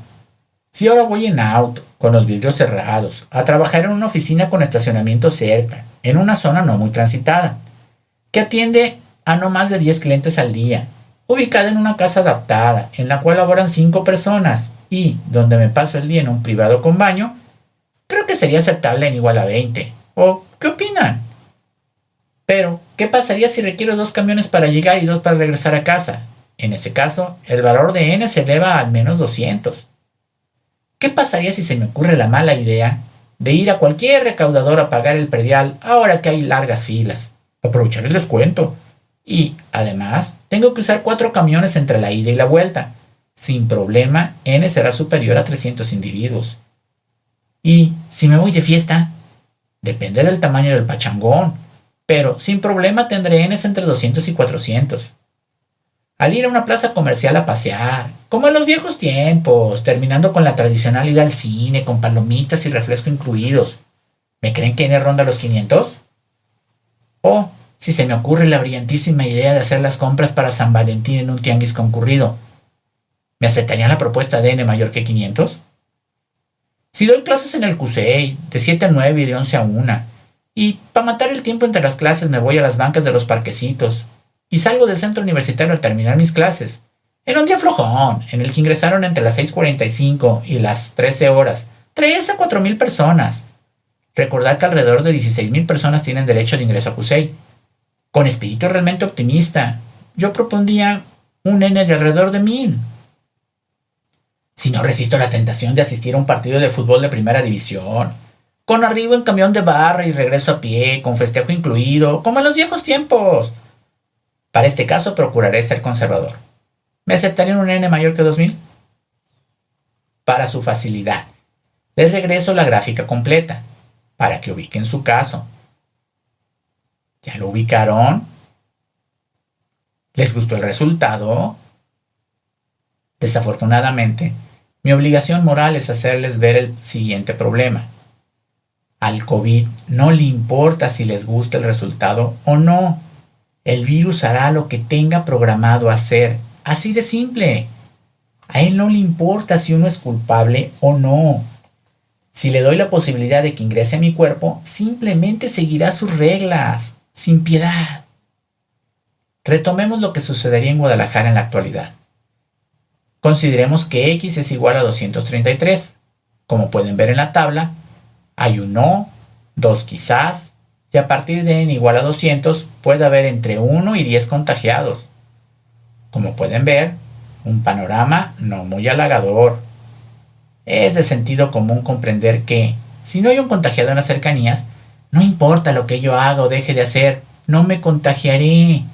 Si ahora voy en auto, con los vidrios cerrados, a trabajar en una oficina con estacionamiento cerca, en una zona no muy transitada, que atiende a no más de 10 clientes al día, ubicada en una casa adaptada, en la cual laboran 5 personas y donde me paso el día en un privado con baño, creo que sería aceptable en igual a 20. ¿O qué opinan? Pero, ¿qué pasaría si requiero 2 camiones para llegar y 2 para regresar a casa? En ese caso, el valor de N se eleva a al menos 200. ¿Qué pasaría si se me ocurre la mala idea de ir a cualquier recaudador a pagar el predial ahora que hay largas filas? Aprovechar el descuento. Y, además, tengo que usar 4 camiones entre la ida y la vuelta. Sin problema, N será superior a 300 individuos. ¿Y si me voy de fiesta? Depende del tamaño del pachangón, pero sin problema tendré N entre 200 y 400. Al ir a una plaza comercial a pasear, como en los viejos tiempos, terminando con la tradicional ida al cine, con palomitas y refresco incluidos, ¿me creen que N ronda los 500? O, si se me ocurre la brillantísima idea de hacer las compras para San Valentín en un tianguis concurrido, ¿me aceptarían la propuesta de N mayor que 500? Si doy clases en el CUSEI, de 7 a 9 y de 11 a 1, y para matar el tiempo entre las clases me voy a las bancas de los parquecitos, y salgo del centro universitario al terminar mis clases, en un día flojón, en el que ingresaron entre las 6:45 y las 13 horas, 3 a 4,000 personas. Recordar que alrededor de 16,000 personas tienen derecho de ingreso a CUSEI. Con espíritu realmente optimista, yo propondría un N de alrededor de 1,000. Si no resisto la tentación de asistir a un partido de fútbol de primera división, con arribo en camión de barra y regreso a pie, con festejo incluido, como en los viejos tiempos. Para este caso procuraré ser conservador. ¿Me aceptarían un N mayor que 2,000? Para su facilidad, les regreso la gráfica completa, para que ubiquen su caso. ¿Ya lo ubicaron? ¿Les gustó el resultado? Desafortunadamente, mi obligación moral es hacerles ver el siguiente problema. Al COVID no le importa si les gusta el resultado o no. El virus hará lo que tenga programado hacer. Así de simple. A él no le importa si uno es culpable o no. Si le doy la posibilidad de que ingrese a mi cuerpo, simplemente seguirá sus reglas, sin piedad. Retomemos lo que sucedería en Guadalajara en la actualidad. Consideremos que X es igual a 233. Como pueden ver en la tabla, hay un no, 2 quizás, y a partir de N igual a 200 puede haber entre 1 y 10 contagiados. Como pueden ver, un panorama no muy halagador. Es de sentido común comprender que, si no hay un contagiado en las cercanías, no importa lo que yo haga o deje de hacer, no me contagiaré.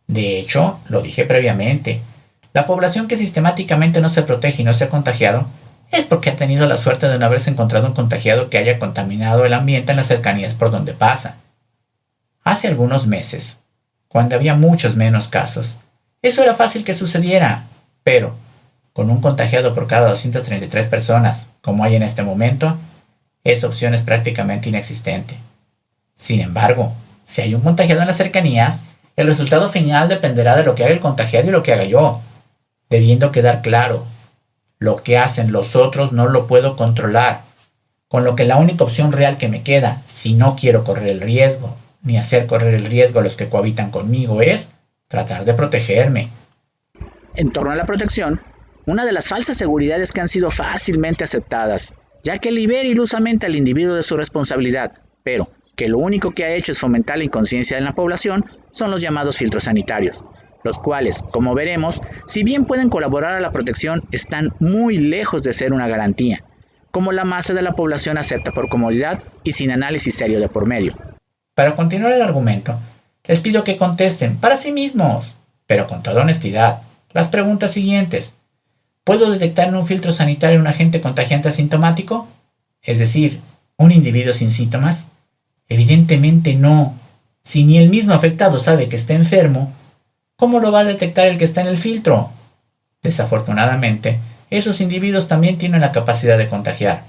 De hecho, lo dije previamente, la población que sistemáticamente no se protege y no se ha contagiado es porque ha tenido la suerte de no haberse encontrado un contagiado que haya contaminado el ambiente en las cercanías por donde pasa. Hace algunos meses, cuando había muchos menos casos, eso era fácil que sucediera, pero con un contagiado por cada 233 personas, como hay en este momento, esa opción es prácticamente inexistente. Sin embargo, si hay un contagiado en las cercanías, El resultado final dependerá de lo que haga el contagiado y lo que haga yo, debiendo quedar claro, lo que hacen los otros no lo puedo controlar, con lo que la única opción real que me queda, si no quiero correr el riesgo, ni hacer correr el riesgo a los que cohabitan conmigo, es tratar de protegerme. En torno a la protección, una de las falsas seguridades que han sido fácilmente aceptadas, ya que libera ilusamente al individuo de su responsabilidad, pero que lo único que ha hecho es fomentar la inconsciencia en la población, son los llamados filtros sanitarios, los cuales, como veremos, si bien pueden colaborar a la protección, están muy lejos de ser una garantía, como la masa de la población acepta por comodidad y sin análisis serio de por medio. Para continuar el argumento, les pido que contesten para sí mismos, pero con toda honestidad, las preguntas siguientes. ¿Puedo detectar en un filtro sanitario un agente contagiante asintomático? Es decir, ¿un individuo sin síntomas? Evidentemente no. Si ni el mismo afectado sabe que está enfermo, ¿cómo lo va a detectar el que está en el filtro? Desafortunadamente, esos individuos también tienen la capacidad de contagiar.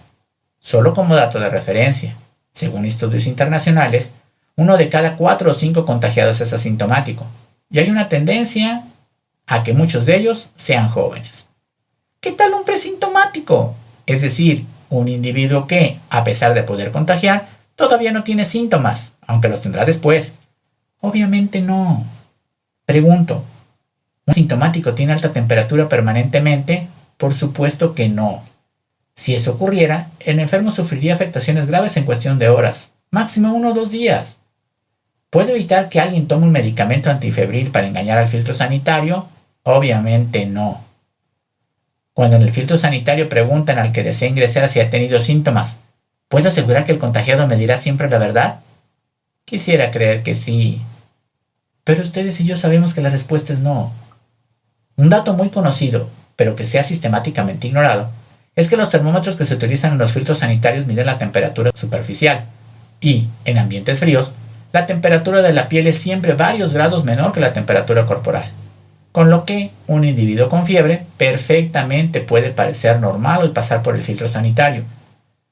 Solo como dato de referencia, según estudios internacionales, 1 de cada 4 o 5 contagiados es asintomático, y hay una tendencia a que muchos de ellos sean jóvenes. ¿Qué tal un presintomático? Es decir, un individuo que, a pesar de poder contagiar, todavía no tiene síntomas, aunque los tendrá después. Obviamente no. Pregunto, ¿un asintomático tiene alta temperatura permanentemente? Por supuesto que no. Si eso ocurriera, el enfermo sufriría afectaciones graves en cuestión de horas, máximo 1 o 2 días. ¿Puede evitar que alguien tome un medicamento antifebril para engañar al filtro sanitario? Obviamente no. Cuando en el filtro sanitario preguntan al que desea ingresar si ha tenido síntomas, ¿puede asegurar que el contagiado me dirá siempre la verdad? Quisiera creer que sí. Pero ustedes y yo sabemos que la respuesta es no. Un dato muy conocido, pero que sea sistemáticamente ignorado, es que los termómetros que se utilizan en los filtros sanitarios miden la temperatura superficial y, en ambientes fríos, la temperatura de la piel es siempre varios grados menor que la temperatura corporal, con lo que un individuo con fiebre perfectamente puede parecer normal al pasar por el filtro sanitario.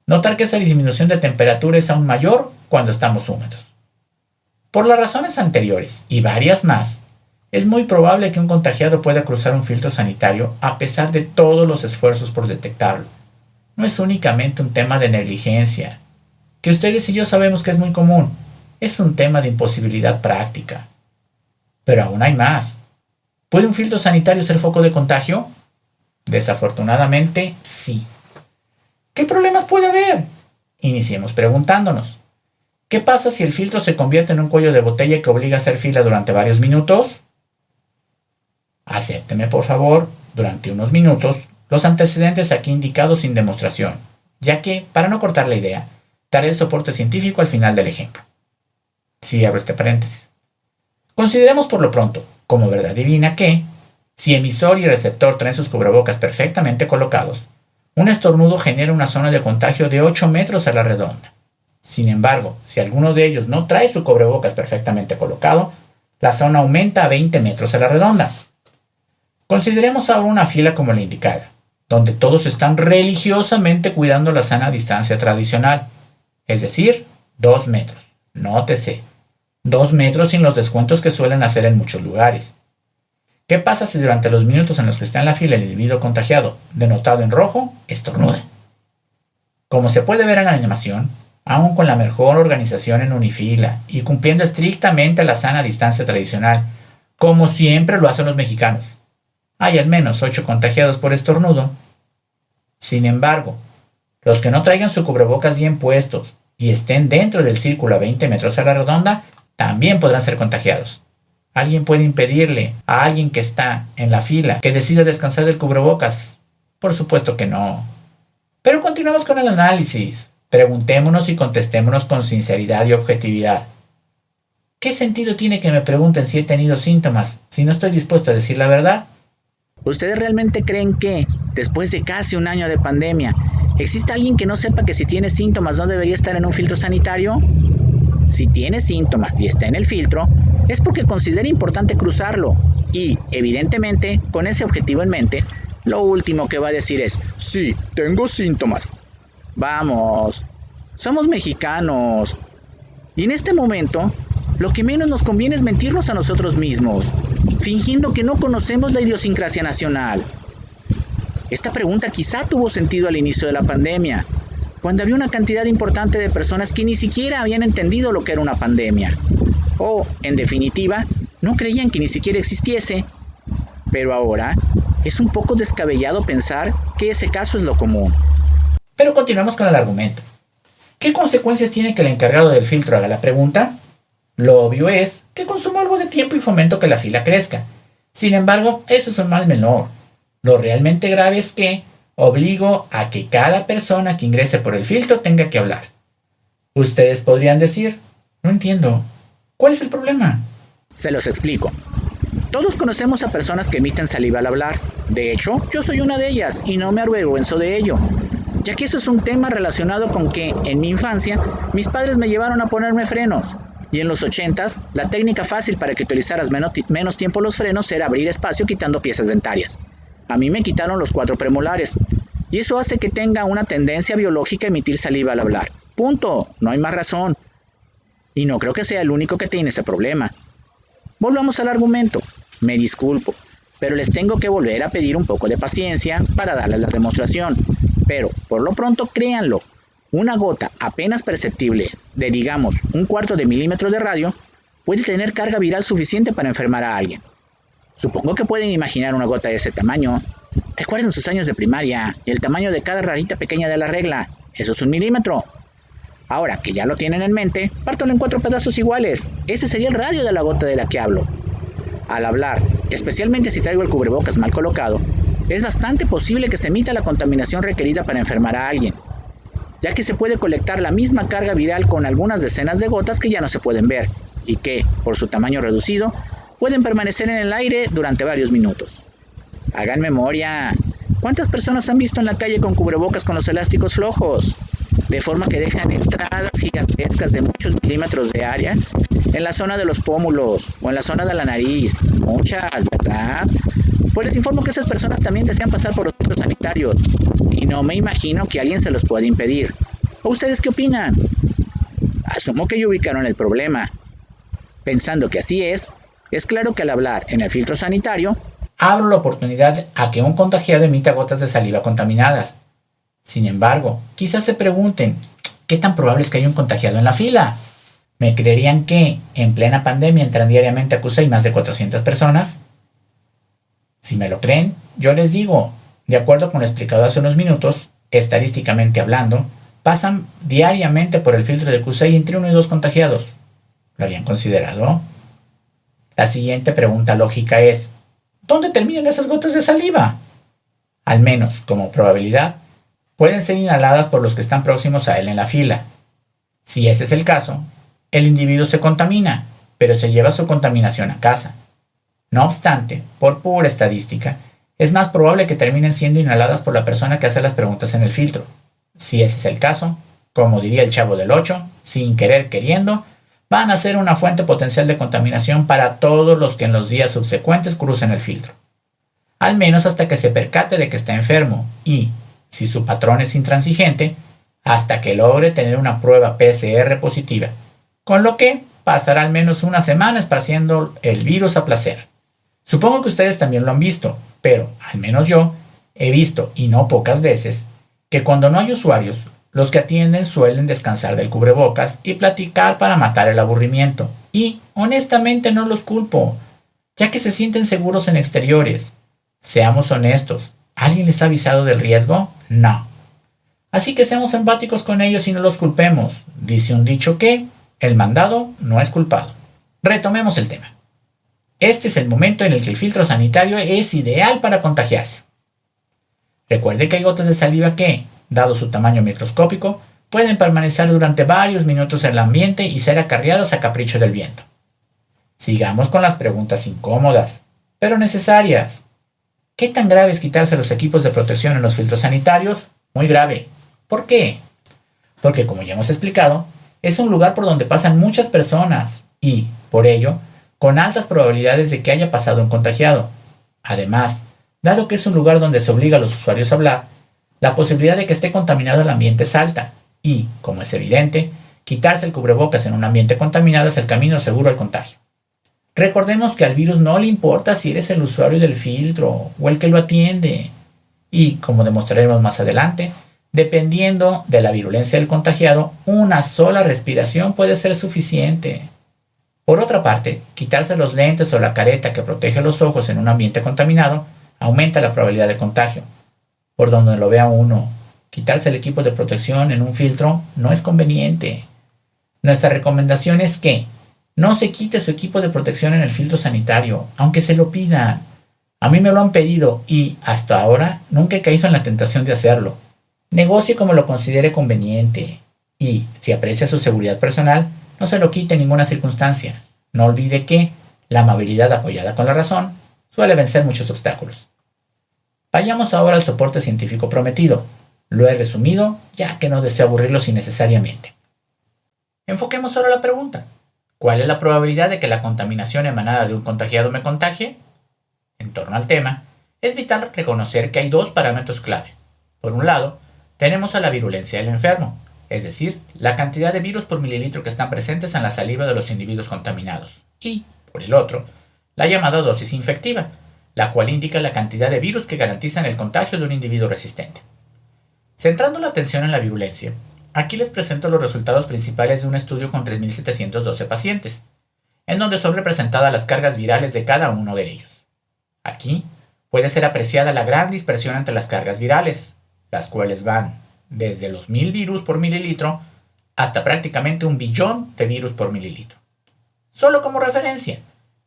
Notar que esa disminución de temperatura es aún mayor cuando estamos húmedos. Por las razones anteriores y varias más, es muy probable que un contagiado pueda cruzar un filtro sanitario a pesar de todos los esfuerzos por detectarlo. No es únicamente un tema de negligencia, que ustedes y yo sabemos que es muy común, es un tema de imposibilidad práctica. Pero aún hay más. ¿Puede un filtro sanitario ser foco de contagio? Desafortunadamente, sí. ¿Qué problemas puede haber? Iniciemos preguntándonos. ¿Qué pasa si el filtro se convierte en un cuello de botella que obliga a hacer fila durante varios minutos? Acépteme, por favor, durante unos minutos, los antecedentes aquí indicados sin demostración, ya que, para no cortar la idea, daré el soporte científico al final del ejemplo. Si abro este paréntesis. Consideremos por lo pronto, como verdad divina, que, si emisor y receptor traen sus cubrebocas perfectamente colocados, un estornudo genera una zona de contagio de 8 metros a la redonda. Sin embargo, si alguno de ellos no trae su cubrebocas perfectamente colocado, la zona aumenta a 20 metros a la redonda. Consideremos ahora una fila como la indicada, donde todos están religiosamente cuidando la sana distancia tradicional, es decir, 2 metros. Nótese, 2 metros sin los descuentos que suelen hacer en muchos lugares. ¿Qué pasa si durante los minutos en los que está en la fila el individuo contagiado, denotado en rojo, estornuda? Como se puede ver en la animación, aun con la mejor organización en unifila y cumpliendo estrictamente la sana distancia tradicional, como siempre lo hacen los mexicanos, hay al menos 8 contagiados por estornudo. Sin embargo, los que no traigan su cubrebocas bien puestos y estén dentro del círculo a 20 metros a la redonda, también podrán ser contagiados. ¿Alguien puede impedirle a alguien que está en la fila que decida descansar del cubrebocas? Por supuesto que no. Pero continuamos con el análisis. Preguntémonos y contestémonos con sinceridad y objetividad. ¿Qué sentido tiene que me pregunten si he tenido síntomas si no estoy dispuesto a decir la verdad? ¿Ustedes realmente creen que, después de casi un año de pandemia, existe alguien que no sepa que si tiene síntomas no debería estar en un filtro sanitario? Si tiene síntomas y está en el filtro, es porque considera importante cruzarlo y, evidentemente, con ese objetivo en mente, lo último que va a decir es: sí, tengo síntomas. Vamos, somos mexicanos. Y en este momento, lo que menos nos conviene es mentirnos a nosotros mismos, fingiendo que no conocemos la idiosincrasia nacional. Esta pregunta quizá tuvo sentido al inicio de la pandemia, cuando había una cantidad importante de personas que ni siquiera habían entendido lo que era una pandemia. O, en definitiva, no creían que ni siquiera existiese. Pero ahora, es un poco descabellado pensar que ese caso es lo común. Pero continuamos con el argumento. ¿Qué consecuencias tiene que el encargado del filtro haga la pregunta? Lo obvio es que consumo algo de tiempo y fomento que la fila crezca. Sin embargo, eso es un mal menor. Lo realmente grave es que obligo a que cada persona que ingrese por el filtro tenga que hablar. Ustedes podrían decir, no entiendo, ¿cuál es el problema? Se los explico. Todos conocemos a personas que emiten saliva al hablar. De hecho, yo soy una de ellas y no me avergüenzo de ello, ya que eso es un tema relacionado con que, en mi infancia, mis padres me llevaron a ponerme frenos. Y en los 80s, la técnica fácil para que utilizaras menos tiempo los frenos era abrir espacio quitando piezas dentarias. A mí me quitaron los 4 premolares, y eso hace que tenga una tendencia biológica a emitir saliva al hablar. Punto, no hay más razón. Y no creo que sea el único que tiene ese problema. Volvamos al argumento. Me disculpo, pero les tengo que volver a pedir un poco de paciencia para darles la demostración. Pero, por lo pronto, créanlo, una gota apenas perceptible de, digamos, 1/4 milímetro de radio puede tener carga viral suficiente para enfermar a alguien. Supongo que pueden imaginar una gota de ese tamaño. Recuerden sus años de primaria y el tamaño de cada rayita pequeña de la regla. Eso es 1 milímetro. Ahora que ya lo tienen en mente, pártalo en 4 pedazos iguales. Ese sería el radio de la gota de la que hablo. Al hablar, especialmente si traigo el cubrebocas mal colocado, es bastante posible que se emita la contaminación requerida para enfermar a alguien, ya que se puede colectar la misma carga viral con algunas decenas de gotas que ya no se pueden ver y que, por su tamaño reducido, pueden permanecer en el aire durante varios minutos. Hagan memoria. ¿Cuántas personas han visto en la calle con cubrebocas con los elásticos flojos? De forma que dejan entradas gigantescas de muchos milímetros de área en la zona de los pómulos o en la zona de la nariz. Muchas, ¿verdad? Pues les informo que esas personas también desean pasar por los centros sanitarios y no me imagino que alguien se los pueda impedir. ¿O ustedes qué opinan? Asumo que ya ubicaron el problema. Pensando que así es claro que al hablar en el filtro sanitario, abro la oportunidad a que un contagiado emita gotas de saliva contaminadas. Sin embargo, quizás se pregunten, ¿qué tan probable es que haya un contagiado en la fila? ¿Me creerían que en plena pandemia entran diariamente a CUSEI más de 400 personas? Si me lo creen, yo les digo, de acuerdo con lo explicado hace unos minutos, estadísticamente hablando, pasan diariamente por el filtro de CUSEI entre 1 y 2 contagiados. ¿Lo habían considerado? La siguiente pregunta lógica es, ¿dónde terminan esas gotas de saliva? Al menos, como probabilidad, pueden ser inhaladas por los que están próximos a él en la fila. Si ese es el caso, el individuo se contamina, pero se lleva su contaminación a casa. No obstante, por pura estadística, es más probable que terminen siendo inhaladas por la persona que hace las preguntas en el filtro. Si ese es el caso, como diría el Chavo del 8, sin querer queriendo, van a ser una fuente potencial de contaminación para todos los que en los días subsecuentes crucen el filtro. Al menos hasta que se percate de que está enfermo y, si su patrón es intransigente, hasta que logre tener una prueba PCR positiva, con lo que pasará al menos una semana esparciendo el virus a placer. Supongo que ustedes también lo han visto, pero, al menos yo, he visto, y no pocas veces, que cuando no hay usuarios, los que atienden suelen descansar del cubrebocas y platicar para matar el aburrimiento. Y, honestamente, no los culpo, ya que se sienten seguros en exteriores. Seamos honestos, ¿alguien les ha avisado del riesgo? No. Así que seamos empáticos con ellos y no los culpemos. Dice un dicho que el mandado no es culpado. Retomemos el tema. Este es el momento en el que el filtro sanitario es ideal para contagiarse. Recuerde que hay gotas de saliva que, dado su tamaño microscópico, pueden permanecer durante varios minutos en el ambiente y ser acarreadas a capricho del viento. Sigamos con las preguntas incómodas, pero necesarias. ¿Qué tan grave es quitarse los equipos de protección en los filtros sanitarios? Muy grave. ¿Por qué? Porque, como ya hemos explicado, es un lugar por donde pasan muchas personas y, por ello, con altas probabilidades de que haya pasado un contagiado. Además, dado que es un lugar donde se obliga a los usuarios a hablar, la posibilidad de que esté contaminado el ambiente es alta y, como es evidente, quitarse el cubrebocas en un ambiente contaminado es el camino seguro al contagio. Recordemos que al virus no le importa si eres el usuario del filtro o el que lo atiende. Y, como demostraremos más adelante, dependiendo de la virulencia del contagiado, una sola respiración puede ser suficiente. Por otra parte, quitarse los lentes o la careta que protege los ojos en un ambiente contaminado aumenta la probabilidad de contagio. Por donde lo vea uno, quitarse el equipo de protección en un filtro no es conveniente. Nuestra recomendación es que no se quite su equipo de protección en el filtro sanitario, aunque se lo pidan. A mí me lo han pedido y, hasta ahora, nunca he caído en la tentación de hacerlo. Negocie como lo considere conveniente. Y, si aprecia su seguridad personal, no se lo quite en ninguna circunstancia. No olvide que la amabilidad apoyada con la razón suele vencer muchos obstáculos. Vayamos ahora al soporte científico prometido. Lo he resumido, ya que no deseo aburrirlos innecesariamente. Enfoquemos ahora la pregunta. ¿Cuál es la probabilidad de que la contaminación emanada de un contagiado me contagie? En torno al tema, es vital reconocer que hay dos parámetros clave. Por un lado, tenemos a la virulencia del enfermo, es decir, la cantidad de virus por mililitro que están presentes en la saliva de los individuos contaminados. Y, por el otro, la llamada dosis infectiva, la cual indica la cantidad de virus que garantizan el contagio de un individuo resistente. Centrando la atención en la virulencia, aquí les presento los resultados principales de un estudio con 3.712 pacientes, en donde son representadas las cargas virales de cada uno de ellos. Aquí puede ser apreciada la gran dispersión entre las cargas virales, las cuales van desde los 1000 virus por mililitro hasta prácticamente 1 billón de virus por mililitro. Solo como referencia,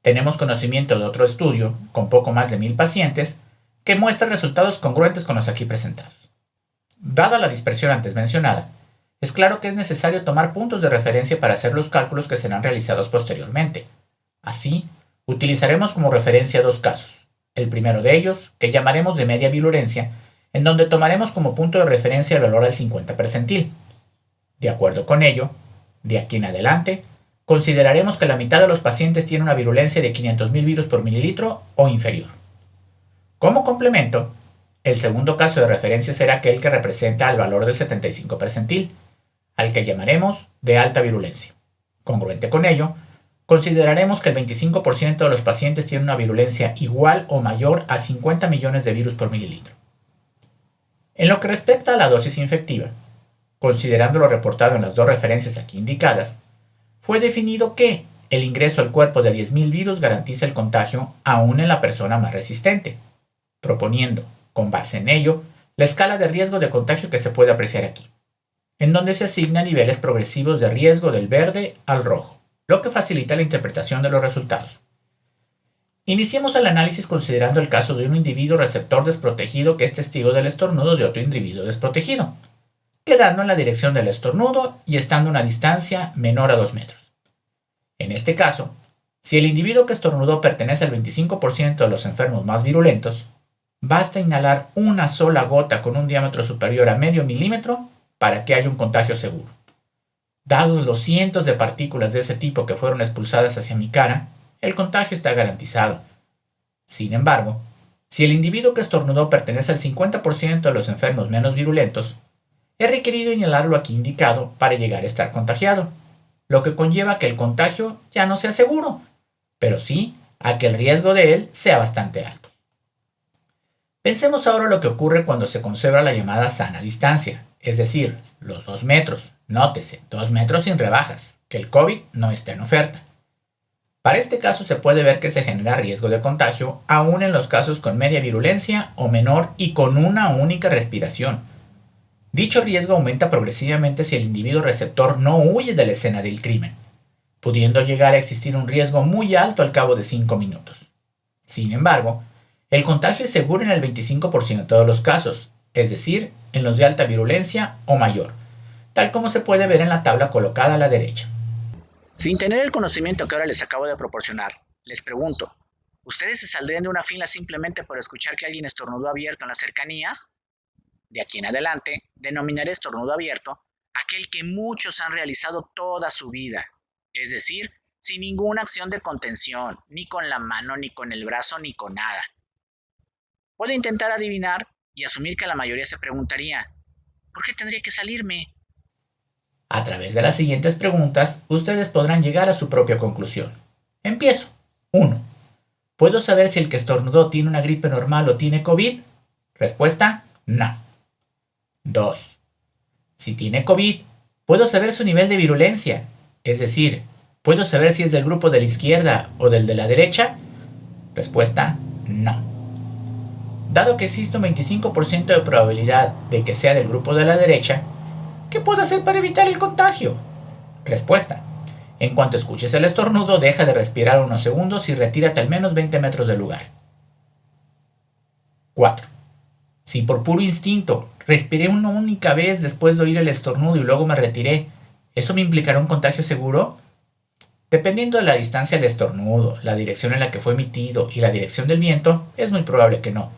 tenemos conocimiento de otro estudio con poco más de 1000 pacientes que muestra resultados congruentes con los aquí presentados. Dada la dispersión antes mencionada, es claro que es necesario tomar puntos de referencia para hacer los cálculos que serán realizados posteriormente. Así, utilizaremos como referencia dos casos. El primero de ellos, que llamaremos de media virulencia, en donde tomaremos como punto de referencia el valor del 50 percentil. De acuerdo con ello, de aquí en adelante, consideraremos que la mitad de los pacientes tiene una virulencia de 500.000 virus por mililitro o inferior. Como complemento, el segundo caso de referencia será aquel que representa el valor del 75 percentil, al que llamaremos de alta virulencia. Congruente con ello, consideraremos que el 25% de los pacientes tienen una virulencia igual o mayor a 50 millones de virus por mililitro. En lo que respecta a la dosis infectiva, considerando lo reportado en las dos referencias aquí indicadas, fue definido que el ingreso al cuerpo de 10.000 virus garantiza el contagio aún en la persona más resistente, proponiendo, con base en ello, la escala de riesgo de contagio que se puede apreciar aquí, en donde se asignan niveles progresivos de riesgo del verde al rojo, lo que facilita la interpretación de los resultados. Iniciemos el análisis considerando el caso de un individuo receptor desprotegido que es testigo del estornudo de otro individuo desprotegido, quedando en la dirección del estornudo y estando a una distancia menor a 2 metros. En este caso, si el individuo que estornudó pertenece al 25% de los enfermos más virulentos, basta inhalar una sola gota con un diámetro superior a medio milímetro para que haya un contagio seguro. Dados los cientos de partículas de ese tipo que fueron expulsadas hacia mi cara, el contagio está garantizado. Sin embargo, si el individuo que estornudó pertenece al 50% de los enfermos menos virulentos, es requerido inhalar lo aquí indicado para llegar a estar contagiado, lo que conlleva que el contagio ya no sea seguro, pero sí a que el riesgo de él sea bastante alto. Pensemos ahora lo que ocurre cuando se conserva la llamada sana distancia, es decir, los 2 metros, nótese, 2 metros sin rebajas, que el COVID no está en oferta. Para este caso se puede ver que se genera riesgo de contagio aún en los casos con media virulencia o menor y con una única respiración. Dicho riesgo aumenta progresivamente si el individuo receptor no huye de la escena del crimen, pudiendo llegar a existir un riesgo muy alto al cabo de 5 minutos. Sin embargo, el contagio es seguro en el 25% de los casos, es decir, en los de alta virulencia o mayor, tal como se puede ver en la tabla colocada a la derecha. Sin tener el conocimiento que ahora les acabo de proporcionar, les pregunto, ¿ustedes se saldrían de una fila simplemente por escuchar que alguien estornudó abierto en las cercanías? De aquí en adelante, denominaré estornudo abierto aquel que muchos han realizado toda su vida, es decir, sin ninguna acción de contención, ni con la mano, ni con el brazo, ni con nada. Puedo intentar adivinar y asumir que la mayoría se preguntaría, ¿por qué tendría que salirme? A través de las siguientes preguntas, ustedes podrán llegar a su propia conclusión. Empiezo. 1. ¿Puedo saber si el que estornudó tiene una gripe normal o tiene COVID? Respuesta, no. 2. Si tiene COVID, ¿puedo saber su nivel de virulencia? Es decir, ¿puedo saber si es del grupo de la izquierda o del de la derecha? Respuesta, no. Dado que existe un 25% de probabilidad de que sea del grupo de la derecha, ¿qué puedo hacer para evitar el contagio? Respuesta, en cuanto escuches el estornudo, deja de respirar unos segundos y retírate al menos 20 metros del lugar. 4. Si por puro instinto respiré una única vez después de oír el estornudo y luego me retiré, ¿eso me implicará un contagio seguro? Dependiendo de la distancia del estornudo, la dirección en la que fue emitido y la dirección del viento, es muy probable que no,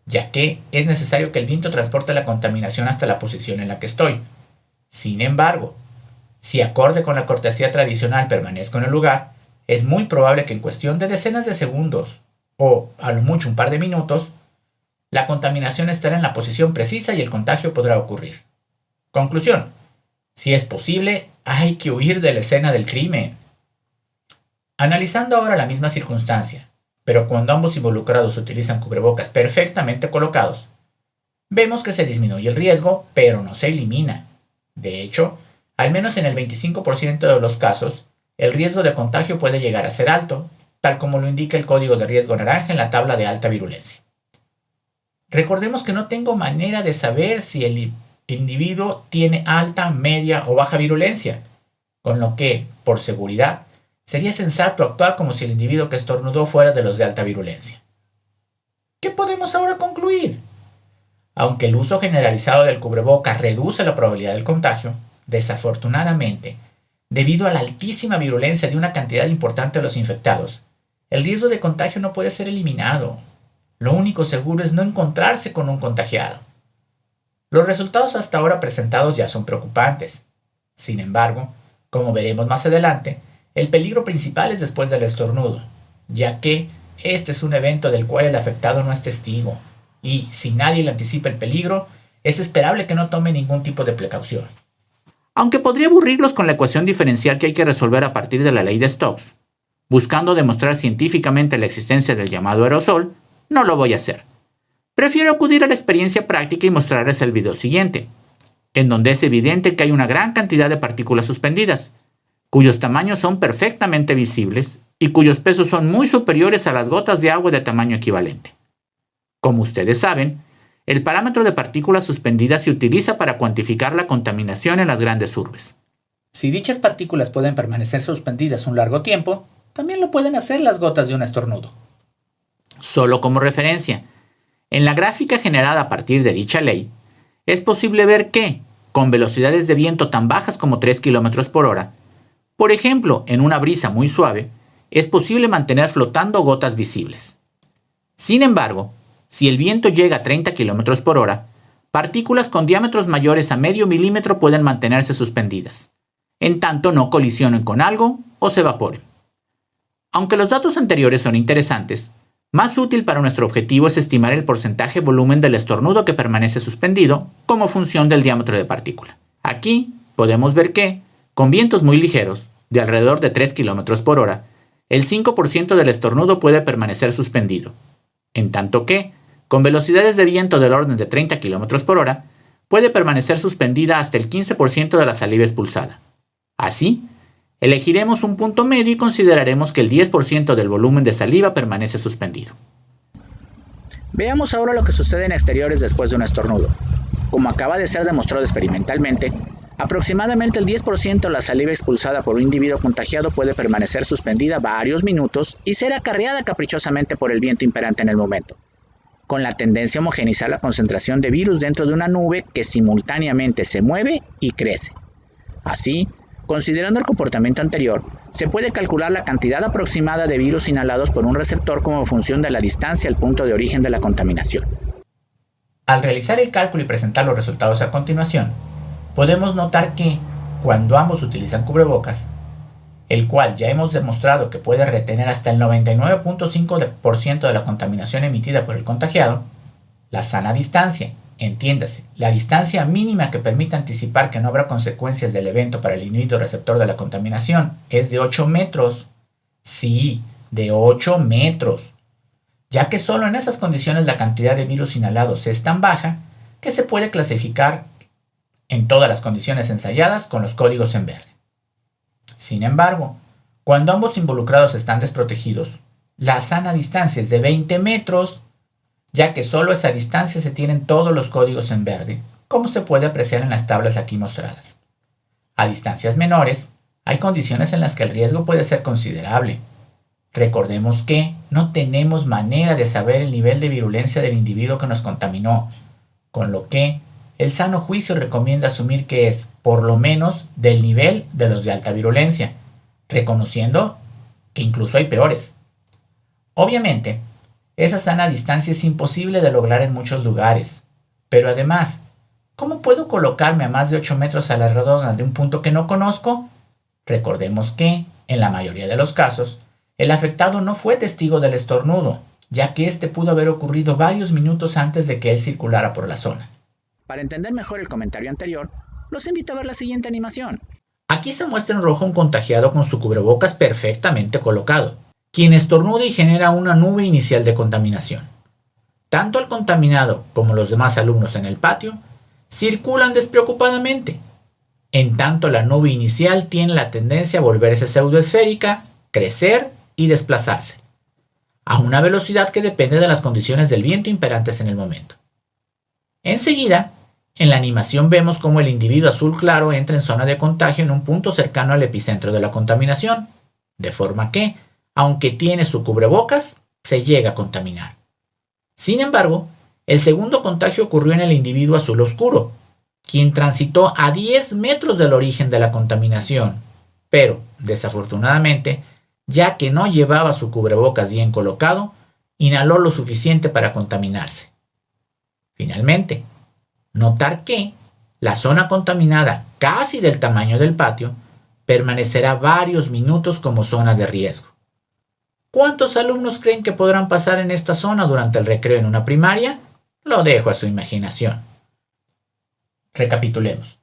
ya que es necesario que el viento transporte la contaminación hasta la posición en la que estoy. Sin embargo, si acorde con la cortesía tradicional permanezco en el lugar, es muy probable que en cuestión de decenas de segundos, o a lo mucho un par de minutos, la contaminación estará en la posición precisa y el contagio podrá ocurrir. Conclusión. Si es posible, hay que huir de la escena del crimen. Analizando ahora la misma circunstancia, pero cuando ambos involucrados utilizan cubrebocas perfectamente colocados, vemos que se disminuye el riesgo, pero no se elimina. De hecho, al menos en el 25% de los casos, el riesgo de contagio puede llegar a ser alto, tal como lo indica el código de riesgo naranja en la tabla de alta virulencia. Recordemos que no tengo manera de saber si el individuo tiene alta, media o baja virulencia, con lo que, por seguridad, sería sensato actuar como si el individuo que estornudó fuera de los de alta virulencia. ¿Qué podemos ahora concluir? Aunque el uso generalizado del cubrebocas reduce la probabilidad del contagio, desafortunadamente, debido a la altísima virulencia de una cantidad importante de los infectados, el riesgo de contagio no puede ser eliminado. Lo único seguro es no encontrarse con un contagiado. Los resultados hasta ahora presentados ya son preocupantes. Sin embargo, como veremos más adelante, el peligro principal es después del estornudo, ya que este es un evento del cual el afectado no es testigo, y si nadie le anticipa el peligro, es esperable que no tome ningún tipo de precaución. Aunque podría aburrirlos con la ecuación diferencial que hay que resolver a partir de la ley de Stokes, buscando demostrar científicamente la existencia del llamado aerosol, no lo voy a hacer. Prefiero acudir a la experiencia práctica y mostrarles el video siguiente, en donde es evidente que hay una gran cantidad de partículas suspendidas, cuyos tamaños son perfectamente visibles y cuyos pesos son muy superiores a las gotas de agua de tamaño equivalente. Como ustedes saben, el parámetro de partículas suspendidas se utiliza para cuantificar la contaminación en las grandes urbes. Si dichas partículas pueden permanecer suspendidas un largo tiempo, también lo pueden hacer las gotas de un estornudo. Solo como referencia, en la gráfica generada a partir de dicha ley, es posible ver que, con velocidades de viento tan bajas como 3 km por hora, por ejemplo, en una brisa muy suave, es posible mantener flotando gotas visibles. Sin embargo, si el viento llega a 30 km por hora, partículas con diámetros mayores a medio milímetro pueden mantenerse suspendidas, en tanto no colisionen con algo o se evaporen. Aunque los datos anteriores son interesantes, más útil para nuestro objetivo es estimar el porcentaje volumen del estornudo que permanece suspendido como función del diámetro de partícula. Aquí podemos ver que, con vientos muy ligeros, de alrededor de 3 km por hora, el 5% del estornudo puede permanecer suspendido, en tanto que, con velocidades de viento del orden de 30 km por hora, puede permanecer suspendida hasta el 15% de la saliva expulsada. Así, elegiremos un punto medio y consideraremos que el 10% del volumen de saliva permanece suspendido. Veamos ahora lo que sucede en exteriores después de un estornudo. Como acaba de ser demostrado experimentalmente, aproximadamente el 10% de la saliva expulsada por un individuo contagiado puede permanecer suspendida varios minutos y ser acarreada caprichosamente por el viento imperante en el momento, con la tendencia a homogeneizar la concentración de virus dentro de una nube que simultáneamente se mueve y crece. Así, considerando el comportamiento anterior, se puede calcular la cantidad aproximada de virus inhalados por un receptor como función de la distancia al punto de origen de la contaminación. Al realizar el cálculo y presentar los resultados a continuación, podemos notar que, cuando ambos utilizan cubrebocas, el cual ya hemos demostrado que puede retener hasta el 99.5% de la contaminación emitida por el contagiado, la sana distancia entiéndase, la distancia mínima que permite anticipar que no habrá consecuencias del evento para el individuo receptor de la contaminación es de 8 metros. Sí, de 8 metros. Ya que solo en esas condiciones la cantidad de virus inhalados es tan baja que se puede clasificar en todas las condiciones ensayadas con los códigos en verde. Sin embargo, cuando ambos involucrados están desprotegidos, la sana distancia es de 20 metros, ya que solo a esa distancia se tienen todos los códigos en verde, como se puede apreciar en las tablas aquí mostradas. A distancias menores, hay condiciones en las que el riesgo puede ser considerable. Recordemos que no tenemos manera de saber el nivel de virulencia del individuo que nos contaminó, con lo que el sano juicio recomienda asumir que es, por lo menos, del nivel de los de alta virulencia, reconociendo que incluso hay peores. Obviamente, esa sana distancia es imposible de lograr en muchos lugares, pero además, ¿cómo puedo colocarme a más de 8 metros a la redonda de un punto que no conozco? Recordemos que, en la mayoría de los casos, el afectado no fue testigo del estornudo, ya que este pudo haber ocurrido varios minutos antes de que él circulara por la zona. Para entender mejor el comentario anterior, los invito a ver la siguiente animación. Aquí se muestra en rojo un contagiado con su cubrebocas perfectamente colocado, quien estornuda y genera una nube inicial de contaminación. Tanto el contaminado como los demás alumnos en el patio circulan despreocupadamente, en tanto la nube inicial tiene la tendencia a volverse pseudoesférica, crecer y desplazarse, a una velocidad que depende de las condiciones del viento imperantes en el momento. Enseguida, en la animación vemos cómo el individuo azul claro entra en zona de contagio en un punto cercano al epicentro de la contaminación, de forma que, aunque tiene su cubrebocas, se llega a contaminar. Sin embargo, el segundo contagio ocurrió en el individuo azul oscuro, quien transitó a 10 metros del origen de la contaminación, pero, desafortunadamente, ya que no llevaba su cubrebocas bien colocado, inhaló lo suficiente para contaminarse. Finalmente, notar que la zona contaminada, casi del tamaño del patio, permanecerá varios minutos como zona de riesgo. ¿Cuántos alumnos creen que podrán pasar en esta zona durante el recreo en una primaria? Lo dejo a su imaginación. Recapitulemos.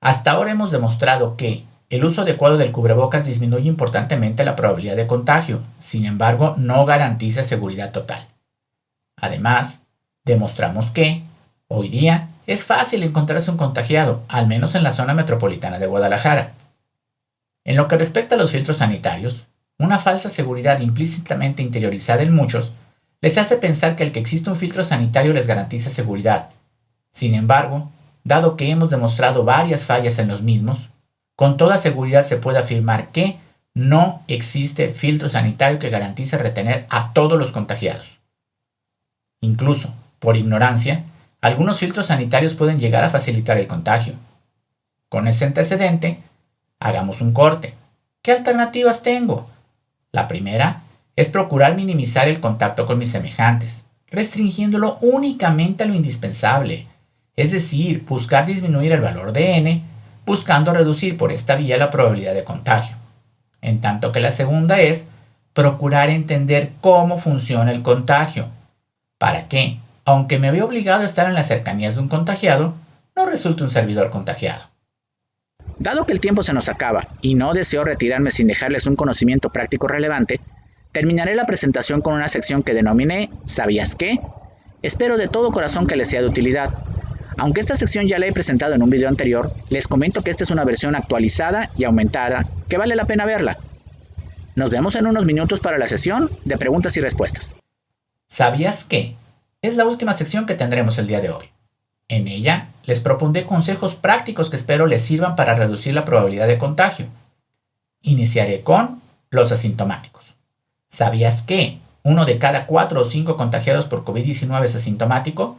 Hasta ahora hemos demostrado que el uso adecuado del cubrebocas disminuye importantemente la probabilidad de contagio, sin embargo, no garantiza seguridad total. Además, demostramos que, hoy día, es fácil encontrarse un contagiado, al menos en la zona metropolitana de Guadalajara. En lo que respecta a los filtros sanitarios, una falsa seguridad implícitamente interiorizada en muchos les hace pensar que el que existe un filtro sanitario les garantiza seguridad. Sin embargo, dado que hemos demostrado varias fallas en los mismos, con toda seguridad se puede afirmar que no existe filtro sanitario que garantice retener a todos los contagiados. Incluso, por ignorancia, algunos filtros sanitarios pueden llegar a facilitar el contagio. Con ese antecedente, hagamos un corte. ¿Qué alternativas tengo? La primera es procurar minimizar el contacto con mis semejantes, restringiéndolo únicamente a lo indispensable, es decir, buscar disminuir el valor de n, buscando reducir por esta vía la probabilidad de contagio. En tanto que la segunda es procurar entender cómo funciona el contagio, para que, aunque me vea obligado a estar en las cercanías de un contagiado, no resulte un servidor contagiado. Dado que el tiempo se nos acaba y no deseo retirarme sin dejarles un conocimiento práctico relevante, terminaré la presentación con una sección que denominé ¿Sabías qué? Espero de todo corazón que les sea de utilidad. Aunque esta sección ya la he presentado en un video anterior, les comento que esta es una versión actualizada y aumentada que vale la pena verla. Nos vemos en unos minutos para la sesión de preguntas y respuestas. ¿Sabías qué? Es la última sección que tendremos el día de hoy. En ella les propondré consejos prácticos que espero les sirvan para reducir la probabilidad de contagio. Iniciaré con los asintomáticos. ¿Sabías que 1 de cada 4 o 5 contagiados por COVID-19 es asintomático?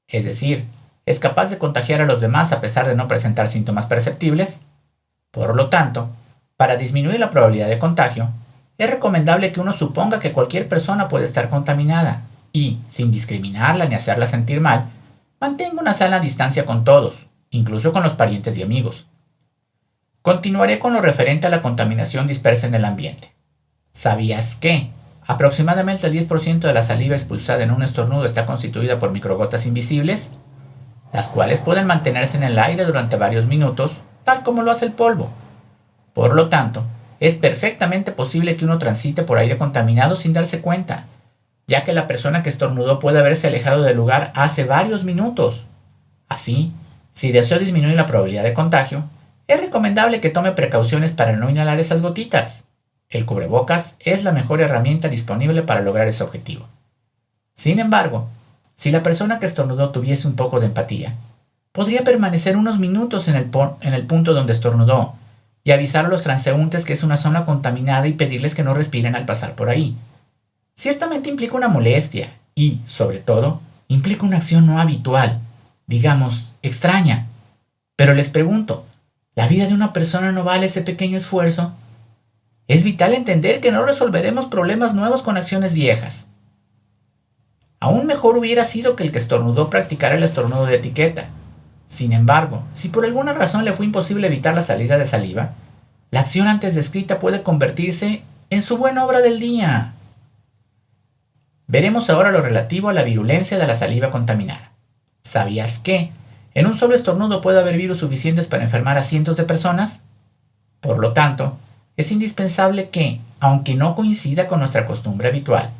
Es decir, es capaz de contagiar a los demás a pesar de no presentar síntomas perceptibles. Por lo tanto, para disminuir la probabilidad de contagio, es recomendable que uno suponga que cualquier persona puede estar contaminada y, sin discriminarla ni hacerla sentir mal, mantenga una sana distancia con todos, incluso con los parientes y amigos. Continuaré con lo referente a la contaminación dispersa en el ambiente. ¿Sabías que aproximadamente el 10% de la saliva expulsada en un estornudo está constituida por microgotas invisibles? las cuales pueden mantenerse en el aire durante varios minutos, tal como lo hace el polvo. Por lo tanto, es perfectamente posible que uno transite por aire contaminado sin darse cuenta, ya que la persona que estornudó puede haberse alejado del lugar hace varios minutos. Así, si desea disminuir la probabilidad de contagio, es recomendable que tome precauciones para no inhalar esas gotitas. El cubrebocas es la mejor herramienta disponible para lograr ese objetivo. Sin embargo, si la persona que estornudó tuviese un poco de empatía, podría permanecer unos minutos en el punto donde estornudó y avisar a los transeúntes que es una zona contaminada y pedirles que no respiren al pasar por ahí. Ciertamente implica una molestia y, sobre todo, implica una acción no habitual, digamos, extraña. Pero les pregunto, ¿la vida de una persona no vale ese pequeño esfuerzo? Es vital entender que no resolveremos problemas nuevos con acciones viejas. Aún mejor hubiera sido que el que estornudó practicara el estornudo de etiqueta. Sin embargo, si por alguna razón le fue imposible evitar la salida de saliva, la acción antes descrita puede convertirse en su buena obra del día. Veremos ahora lo relativo a la virulencia de la saliva contaminada. ¿Sabías que en un solo estornudo puede haber virus suficientes para enfermar a cientos de personas? Por lo tanto, es indispensable que, aunque no coincida con nuestra costumbre habitual,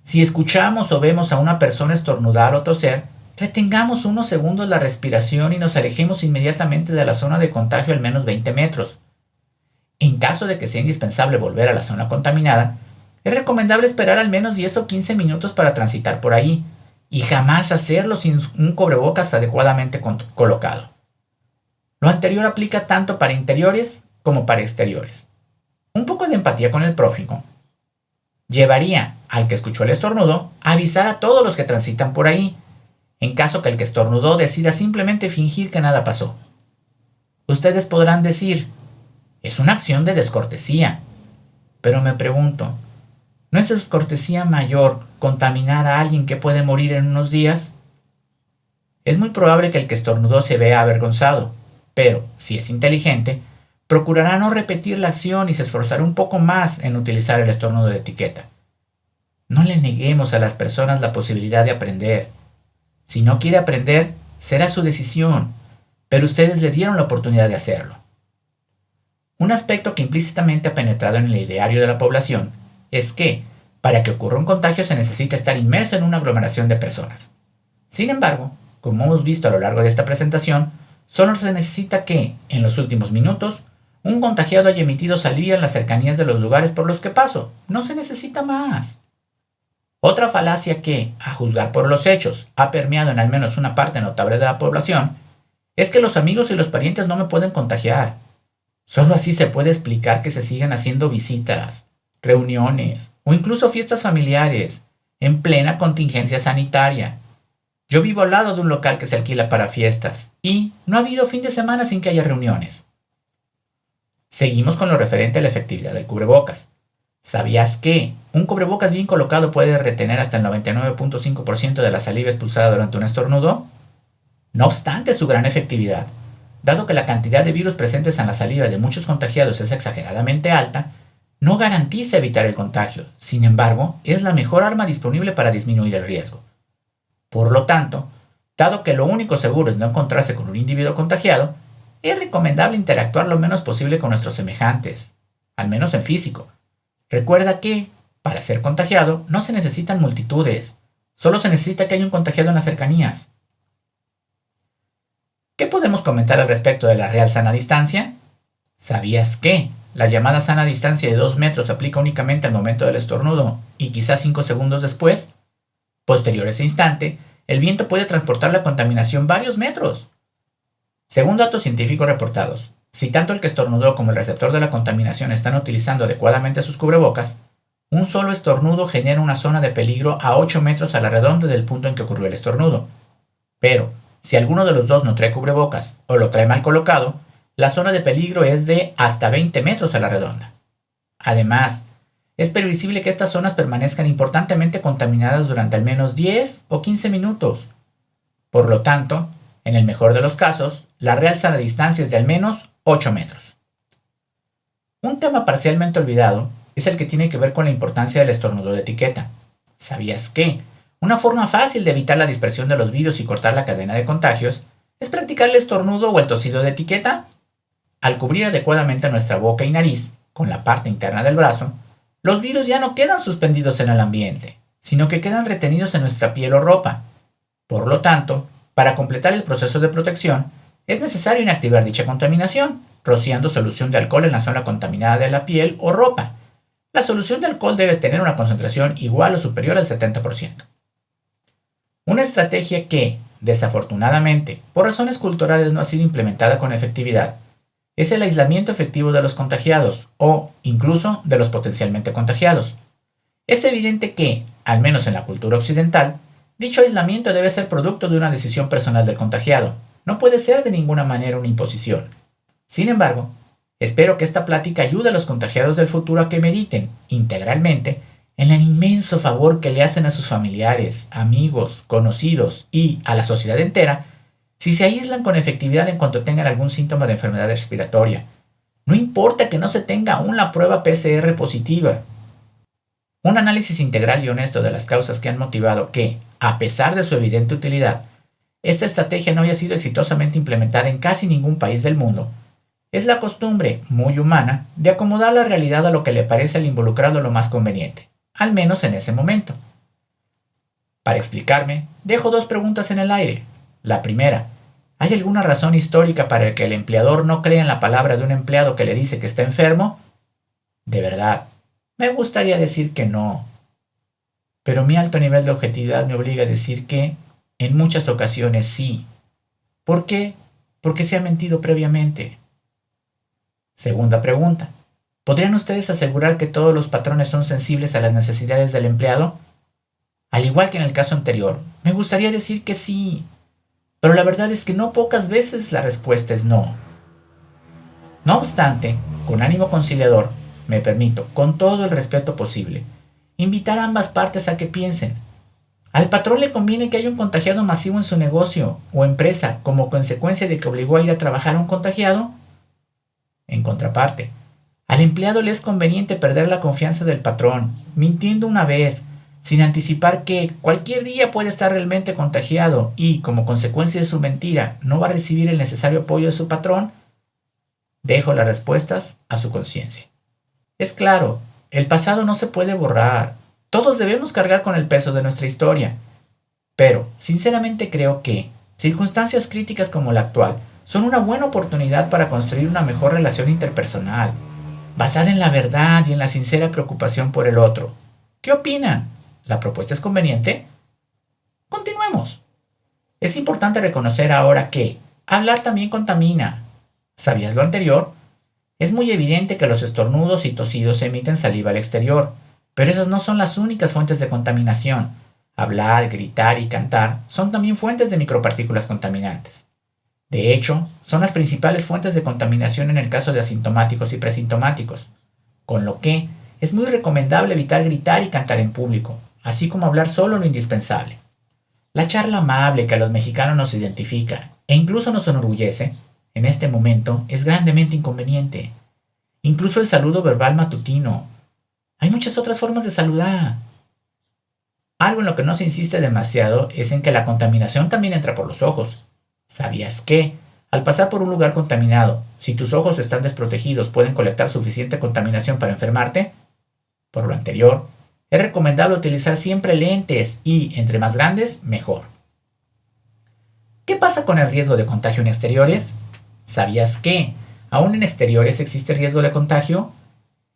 si escuchamos o vemos a una persona estornudar o toser, retengamos unos segundos la respiración y nos alejemos inmediatamente de la zona de contagio al menos 20 metros. En caso de que sea indispensable volver a la zona contaminada, es recomendable esperar al menos 10 o 15 minutos para transitar por ahí, y jamás hacerlo sin un cubrebocas adecuadamente colocado. Lo anterior aplica tanto para interiores como para exteriores. Un poco de empatía con el prójimo llevaría al que escuchó el estornudo a avisar a todos los que transitan por ahí, en caso que el que estornudó decida simplemente fingir que nada pasó. Ustedes podrán decir, es una acción de descortesía, pero me pregunto, ¿no es descortesía mayor contaminar a alguien que puede morir en unos días? Es muy probable que el que estornudó se vea avergonzado, pero, si es inteligente, procurará no repetir la acción y se esforzará un poco más en utilizar el estornudo de etiqueta. No le neguemos a las personas la posibilidad de aprender. Si no quiere aprender, será su decisión, pero ustedes le dieron la oportunidad de hacerlo. Un aspecto que implícitamente ha penetrado en el ideario de la población es que, para que ocurra un contagio se necesita estar inmerso en una aglomeración de personas. Sin embargo, como hemos visto a lo largo de esta presentación, solo se necesita que, en los últimos minutos, un contagiado haya emitido saliva en las cercanías de los lugares por los que paso. No se necesita más. Otra falacia que, a juzgar por los hechos, ha permeado en al menos una parte notable de la población, es que los amigos y los parientes no me pueden contagiar. Solo así se puede explicar que se sigan haciendo visitas, reuniones o incluso fiestas familiares en plena contingencia sanitaria. Yo vivo al lado de un local que se alquila para fiestas y no ha habido fin de semana sin que haya reuniones. Seguimos con lo referente a la efectividad del cubrebocas. ¿Sabías que un cubrebocas bien colocado puede retener hasta el 99.5% de la saliva expulsada durante un estornudo? No obstante su gran efectividad, dado que la cantidad de virus presentes en la saliva de muchos contagiados es exageradamente alta, no garantiza evitar el contagio. Sin embargo, es la mejor arma disponible para disminuir el riesgo. Por lo tanto, dado que lo único seguro es no encontrarse con un individuo contagiado, es recomendable interactuar lo menos posible con nuestros semejantes, al menos en físico. Recuerda que, para ser contagiado, no se necesitan multitudes, solo se necesita que haya un contagiado en las cercanías. ¿Qué podemos comentar al respecto de la real sana distancia? ¿Sabías que la llamada sana distancia de 2 metros se aplica únicamente al momento del estornudo y quizás 5 segundos después? Posterior a ese instante, el viento puede transportar la contaminación varios metros. Según datos científicos reportados, si tanto el que estornudó como el receptor de la contaminación están utilizando adecuadamente sus cubrebocas, un solo estornudo genera una zona de peligro a 8 metros a la redonda del punto en que ocurrió el estornudo. Pero, si alguno de los dos no trae cubrebocas o lo trae mal colocado, la zona de peligro es de hasta 20 metros a la redonda. Además, es previsible que estas zonas permanezcan importantemente contaminadas durante al menos 10 o 15 minutos. Por lo tanto, en el mejor de los casos, la real sana distancia es de al menos 8 metros. Un tema parcialmente olvidado es el que tiene que ver con la importancia del estornudo de etiqueta. ¿Sabías que una forma fácil de evitar la dispersión de los virus y cortar la cadena de contagios es practicar el estornudo o el tosido de etiqueta. Al cubrir adecuadamente nuestra boca y nariz con la parte interna del brazo, los virus ya no quedan suspendidos en el ambiente, sino que quedan retenidos en nuestra piel o ropa. Por lo tanto, para completar el proceso de protección, es necesario inactivar dicha contaminación, rociando solución de alcohol en la zona contaminada de la piel o ropa. La solución de alcohol debe tener una concentración igual o superior al 70%. Una estrategia que, desafortunadamente, por razones culturales no ha sido implementada con efectividad, es el aislamiento efectivo de los contagiados o, incluso, de los potencialmente contagiados. Es evidente que, al menos en la cultura occidental, dicho aislamiento debe ser producto de una decisión personal del contagiado. No puede ser de ninguna manera una imposición. Sin embargo, espero que esta plática ayude a los contagiados del futuro a que mediten, integralmente, en el inmenso favor que le hacen a sus familiares, amigos, conocidos y a la sociedad entera si se aíslan con efectividad en cuanto tengan algún síntoma de enfermedad respiratoria. No importa que no se tenga aún la prueba PCR positiva. Un análisis integral y honesto de las causas que han motivado que, a pesar de su evidente utilidad, esta estrategia no haya sido exitosamente implementada en casi ningún país del mundo, es la costumbre, muy humana, de acomodar la realidad a lo que le parece al involucrado lo más conveniente, al menos en ese momento. Para explicarme, dejo dos preguntas en el aire. La primera, ¿hay alguna razón histórica para que el empleador no crea en la palabra de un empleado que le dice que está enfermo? De verdad, me gustaría decir que no. Pero mi alto nivel de objetividad me obliga a decir que, en muchas ocasiones sí. ¿Por qué? Porque se ha mentido previamente. Segunda pregunta, ¿podrían ustedes asegurar que todos los patrones son sensibles a las necesidades del empleado? Al igual que en el caso anterior, me gustaría decir que sí. Pero la verdad es que no pocas veces la respuesta es no. No obstante, con ánimo conciliador, me permito, con todo el respeto posible, invitar a ambas partes a que piensen. ¿Al patrón le conviene que haya un contagiado masivo en su negocio o empresa como consecuencia de que obligó a ir a trabajar a un contagiado? En contraparte, al empleado le es conveniente perder la confianza del patrón, mintiendo una vez, sin anticipar que cualquier día puede estar realmente contagiado y, como consecuencia de su mentira, no va a recibir el necesario apoyo de su patrón. Dejo las respuestas a su conciencia. Es claro, el pasado no se puede borrar. Todos debemos cargar con el peso de nuestra historia. Pero, sinceramente creo que, circunstancias críticas como la actual, son una buena oportunidad para construir una mejor relación interpersonal, basada en la verdad y en la sincera preocupación por el otro. ¿Qué opinan? ¿La propuesta es conveniente? Continuemos. Es importante reconocer ahora que hablar también contamina. ¿Sabías lo anterior? Es muy evidente que los estornudos y tosidos emiten saliva al exterior, pero esas no son las únicas fuentes de contaminación. Hablar, gritar y cantar son también fuentes de micropartículas contaminantes. De hecho, son las principales fuentes de contaminación en el caso de asintomáticos y presintomáticos, con lo que es muy recomendable evitar gritar y cantar en público, así como hablar solo lo indispensable. La charla amable que a los mexicanos nos identifica e incluso nos enorgullece, en este momento es grandemente inconveniente. Incluso el saludo verbal matutino. Hay muchas otras formas de saludar. Algo en lo que no se insiste demasiado es en que la contaminación también entra por los ojos. ¿Sabías que, al pasar por un lugar contaminado, si tus ojos están desprotegidos pueden colectar suficiente contaminación para enfermarte? Por lo anterior, es recomendable utilizar siempre lentes y, entre más grandes, mejor. ¿Qué pasa con el riesgo de contagio en exteriores? ¿Sabías que, aún en exteriores existe riesgo de contagio?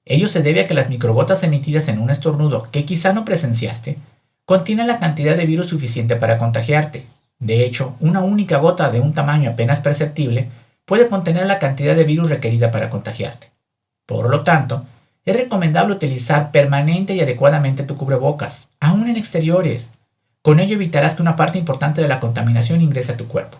Ello se debe a que las microgotas emitidas en un estornudo que quizá no presenciaste contienen la cantidad de virus suficiente para contagiarte. De hecho, una única gota de un tamaño apenas perceptible puede contener la cantidad de virus requerida para contagiarte. Por lo tanto, es recomendable utilizar permanente y adecuadamente tu cubrebocas, aún en exteriores. Con ello evitarás que una parte importante de la contaminación ingrese a tu cuerpo.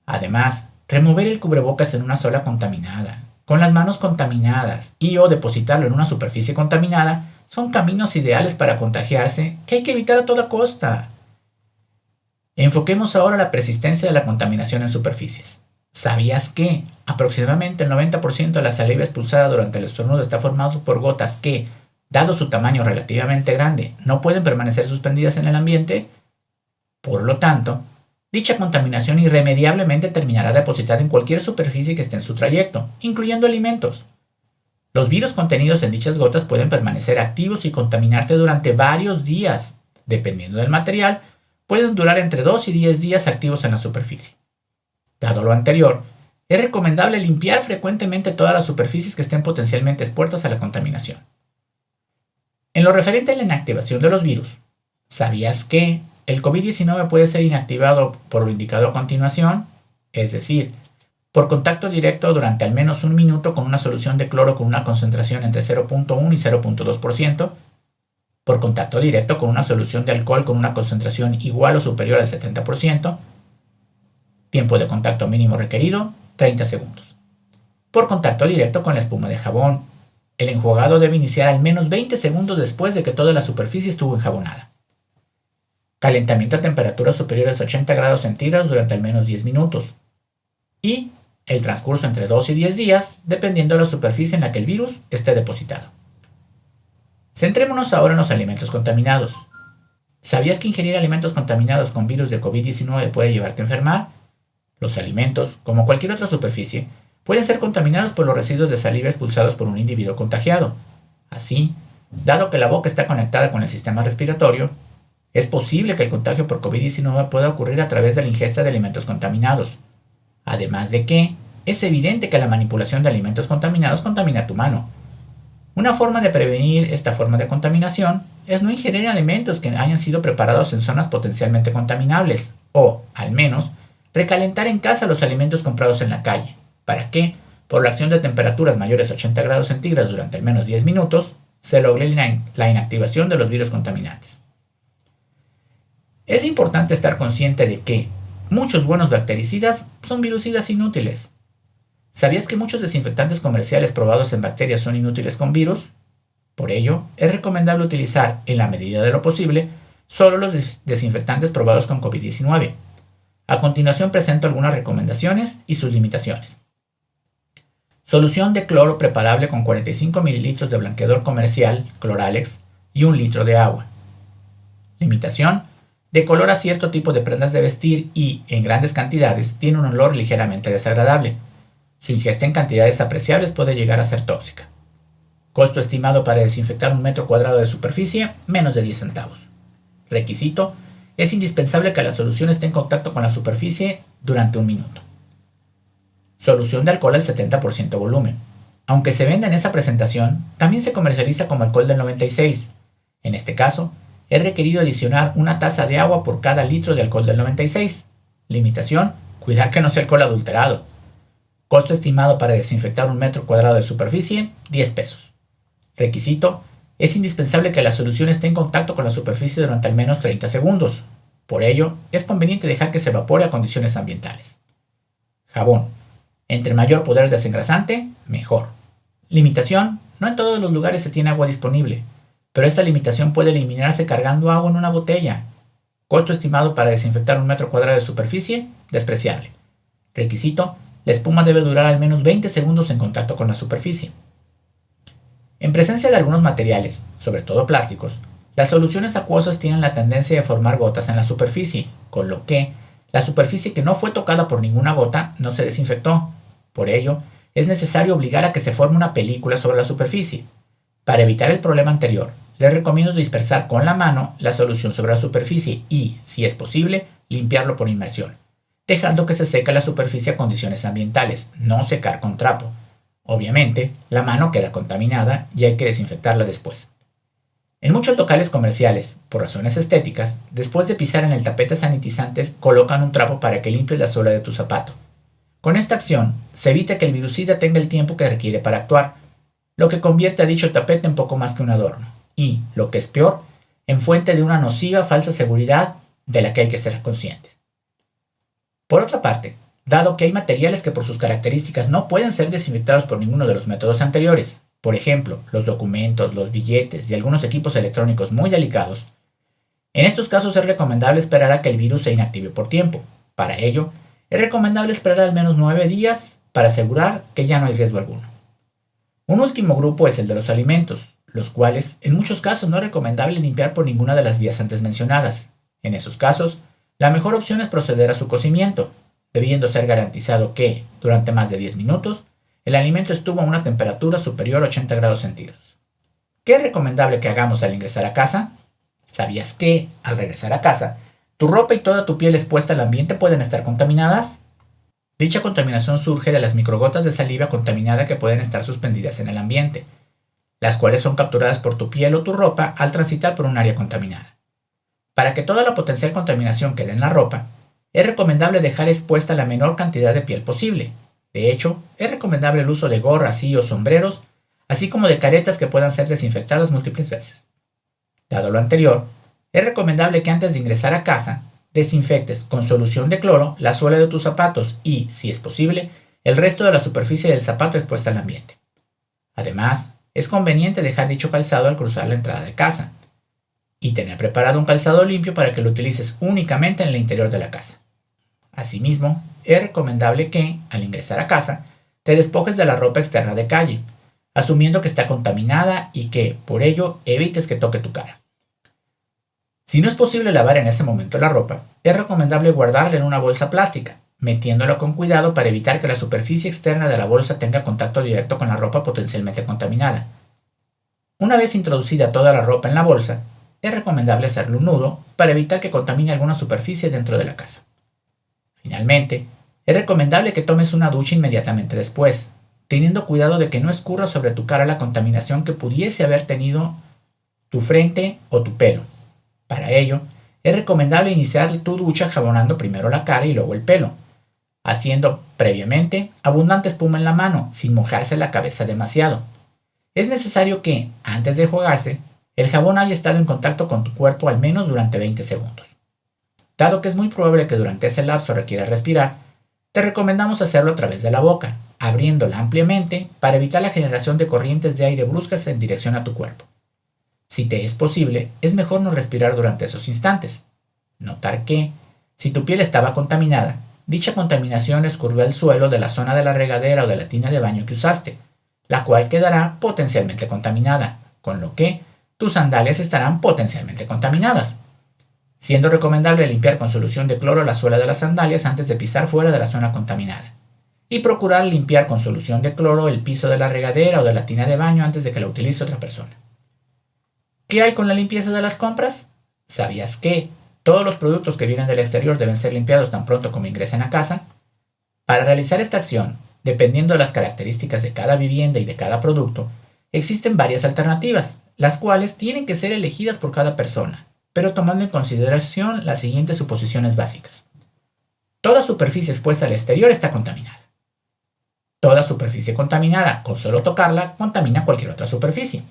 Además, remover el cubrebocas en una zona contaminada, con las manos contaminadas y o depositarlo en una superficie contaminada son caminos ideales para contagiarse que hay que evitar a toda costa. Enfoquemos ahora la persistencia de la contaminación en superficies. ¿Sabías que aproximadamente el 90% de la saliva expulsada durante el estornudo está formado por gotas que, dado su tamaño relativamente grande, no pueden permanecer suspendidas en el ambiente? Por lo tanto, Dicha contaminación irremediablemente terminará depositada en cualquier superficie que esté en su trayecto, incluyendo alimentos. Los virus contenidos en dichas gotas pueden permanecer activos y contaminarte durante varios días. Dependiendo del material, pueden durar entre 2 y 10 días activos en la superficie. Dado lo anterior, es recomendable limpiar frecuentemente todas las superficies que estén potencialmente expuestas a la contaminación. En lo referente a la inactivación de los virus, ¿sabías que el COVID-19 puede ser inactivado por lo indicado a continuación? Es decir, por contacto directo durante al menos 1 minuto con una solución de cloro con una concentración entre 0.1 y 0.2%, por contacto directo con una solución de alcohol con una concentración igual o superior al 70%, tiempo de contacto mínimo requerido, 30 segundos. Por contacto directo con la espuma de jabón, el enjuagado debe iniciar al menos 20 segundos después de que toda la superficie estuvo enjabonada. Calentamiento a temperaturas superiores a 80 grados centígrados durante al menos 10 minutos. Y el transcurso entre 2 y 10 días, dependiendo de la superficie en la que el virus esté depositado. Centrémonos ahora en los alimentos contaminados. ¿Sabías que ingerir alimentos contaminados con virus de COVID-19 puede llevarte a enfermar? Los alimentos, como cualquier otra superficie, pueden ser contaminados por los residuos de saliva expulsados por un individuo contagiado. Así, dado que la boca está conectada con el sistema respiratorio, es posible que el contagio por COVID-19 pueda ocurrir a través de la ingesta de alimentos contaminados. Además de que, es evidente que la manipulación de alimentos contaminados contamina tu mano. Una forma de prevenir esta forma de contaminación es no ingerir alimentos que hayan sido preparados en zonas potencialmente contaminables, o, al menos, recalentar en casa los alimentos comprados en la calle, para que, por la acción de temperaturas mayores a 80 grados centígrados durante al menos 10 minutos, se logre la inactivación de los virus contaminantes. Es importante estar consciente de que muchos buenos bactericidas son virucidas inútiles. ¿Sabías que muchos desinfectantes comerciales probados en bacterias son inútiles con virus? Por ello, es recomendable utilizar, en la medida de lo posible, solo los desinfectantes probados con COVID-19. A continuación presento algunas recomendaciones y sus limitaciones. Solución de cloro preparable con 45 ml de blanqueador comercial, Cloralex, y 1 litro de agua. Limitación: decolora cierto tipo de prendas de vestir y, en grandes cantidades, tiene un olor ligeramente desagradable. Su ingesta en cantidades apreciables puede llegar a ser tóxica. Costo estimado para desinfectar 1 metro cuadrado de superficie, menos de 10 centavos. Requisito: es indispensable que la solución esté en contacto con la superficie durante 1 minuto. Solución de alcohol al 70% volumen. Aunque se venda en esa presentación, también se comercializa como alcohol del 96. En este caso, es requerido adicionar 1 taza de agua por cada litro de alcohol del 96. Limitación: cuidar que no sea alcohol adulterado. Costo estimado para desinfectar 1 metro cuadrado de superficie, 10 pesos. Requisito: es indispensable que la solución esté en contacto con la superficie durante al menos 30 segundos. Por ello, es conveniente dejar que se evapore a condiciones ambientales. Jabón. Entre mayor poder desengrasante, mejor. Limitación: no en todos los lugares se tiene agua disponible, pero esta limitación puede eliminarse cargando agua en una botella. Costo estimado para desinfectar 1 metro cuadrado de superficie, despreciable. Requisito: la espuma debe durar al menos 20 segundos en contacto con la superficie. En presencia de algunos materiales, sobre todo plásticos, las soluciones acuosas tienen la tendencia de formar gotas en la superficie, con lo que la superficie que no fue tocada por ninguna gota no se desinfectó. Por ello, es necesario obligar a que se forme una película sobre la superficie. Para evitar el problema anterior, les recomiendo dispersar con la mano la solución sobre la superficie y, si es posible, limpiarlo por inmersión, dejando que se seque la superficie a condiciones ambientales, no secar con trapo. Obviamente, la mano queda contaminada y hay que desinfectarla después. En muchos locales comerciales, por razones estéticas, después de pisar en el tapete sanitizante, colocan un trapo para que limpie la suela de tu zapato. Con esta acción, se evita que el virucida tenga el tiempo que requiere para actuar, lo que convierte a dicho tapete en poco más que un adorno, y, lo que es peor, en fuente de una nociva falsa seguridad de la que hay que ser conscientes. Por otra parte, dado que hay materiales que por sus características no pueden ser desinfectados por ninguno de los métodos anteriores, por ejemplo, los documentos, los billetes y algunos equipos electrónicos muy delicados, en estos casos es recomendable esperar a que el virus se inactive por tiempo. Para ello, es recomendable esperar al menos 9 días para asegurar que ya no hay riesgo alguno. Un último grupo es el de los alimentos, los cuales en muchos casos no es recomendable limpiar por ninguna de las vías antes mencionadas. En esos casos, La mejor opción es proceder a su cocimiento, debiendo ser garantizado que, durante más de 10 minutos, el alimento estuvo a una temperatura superior a 80 grados centígrados. ¿Qué es recomendable que hagamos al ingresar a casa? ¿Sabías que, al regresar a casa, tu ropa y toda tu piel expuesta al ambiente pueden estar contaminadas? Dicha contaminación surge de las microgotas de saliva contaminada que pueden estar suspendidas en el ambiente, las cuales son capturadas por tu piel o tu ropa al transitar por un área contaminada. Para que toda la potencial contaminación quede en la ropa, es recomendable dejar expuesta la menor cantidad de piel posible. De hecho, es recomendable el uso de gorras o sombreros, así como de caretas que puedan ser desinfectadas múltiples veces. Dado lo anterior, es recomendable que antes de ingresar a casa, desinfectes con solución de cloro la suela de tus zapatos y, si es posible, el resto de la superficie del zapato expuesta al ambiente. Además, es conveniente dejar dicho calzado al cruzar la entrada de casa y tener preparado un calzado limpio para que lo utilices únicamente en el interior de la casa. Asimismo, es recomendable que, al ingresar a casa, te despojes de la ropa externa de calle, asumiendo que está contaminada y que, por ello, evites que toque tu cara. Si no es posible lavar en ese momento la ropa, es recomendable guardarla en una bolsa plástica, metiéndola con cuidado para evitar que la superficie externa de la bolsa tenga contacto directo con la ropa potencialmente contaminada. Una vez introducida toda la ropa en la bolsa, es recomendable hacerle un nudo para evitar que contamine alguna superficie dentro de la casa. Finalmente, es recomendable que tomes una ducha inmediatamente después, teniendo cuidado de que no escurra sobre tu cara la contaminación que pudiese haber tenido tu frente o tu pelo. Para ello, es recomendable iniciar tu ducha jabonando primero la cara y luego el pelo, haciendo previamente abundante espuma en la mano sin mojarse la cabeza demasiado. Es necesario que, antes de enjuagarse, el jabón haya estado en contacto con tu cuerpo al menos durante 20 segundos. Dado que es muy probable que durante ese lapso requieras respirar, te recomendamos hacerlo a través de la boca, abriéndola ampliamente para evitar la generación de corrientes de aire bruscas en dirección a tu cuerpo. Si te es posible, es mejor no respirar durante esos instantes. Notar que, si tu piel estaba contaminada, dicha contaminación escurrió al suelo de la zona de la regadera o de la tina de baño que usaste, la cual quedará potencialmente contaminada, con lo que tus sandalias estarán potencialmente contaminadas, siendo recomendable limpiar con solución de cloro la suela de las sandalias antes de pisar fuera de la zona contaminada, y procurar limpiar con solución de cloro el piso de la regadera o de la tina de baño antes de que la utilice otra persona. ¿Qué hay con la limpieza de las compras? ¿Sabías que todos los productos que vienen del exterior deben ser limpiados tan pronto como ingresen a casa? Para realizar esta acción, dependiendo de las características de cada vivienda y de cada producto, existen varias alternativas, las cuales tienen que ser elegidas por cada persona, pero tomando en consideración las siguientes suposiciones básicas. Toda superficie expuesta al exterior está contaminada. Toda superficie contaminada, con solo tocarla, contamina cualquier otra superficie.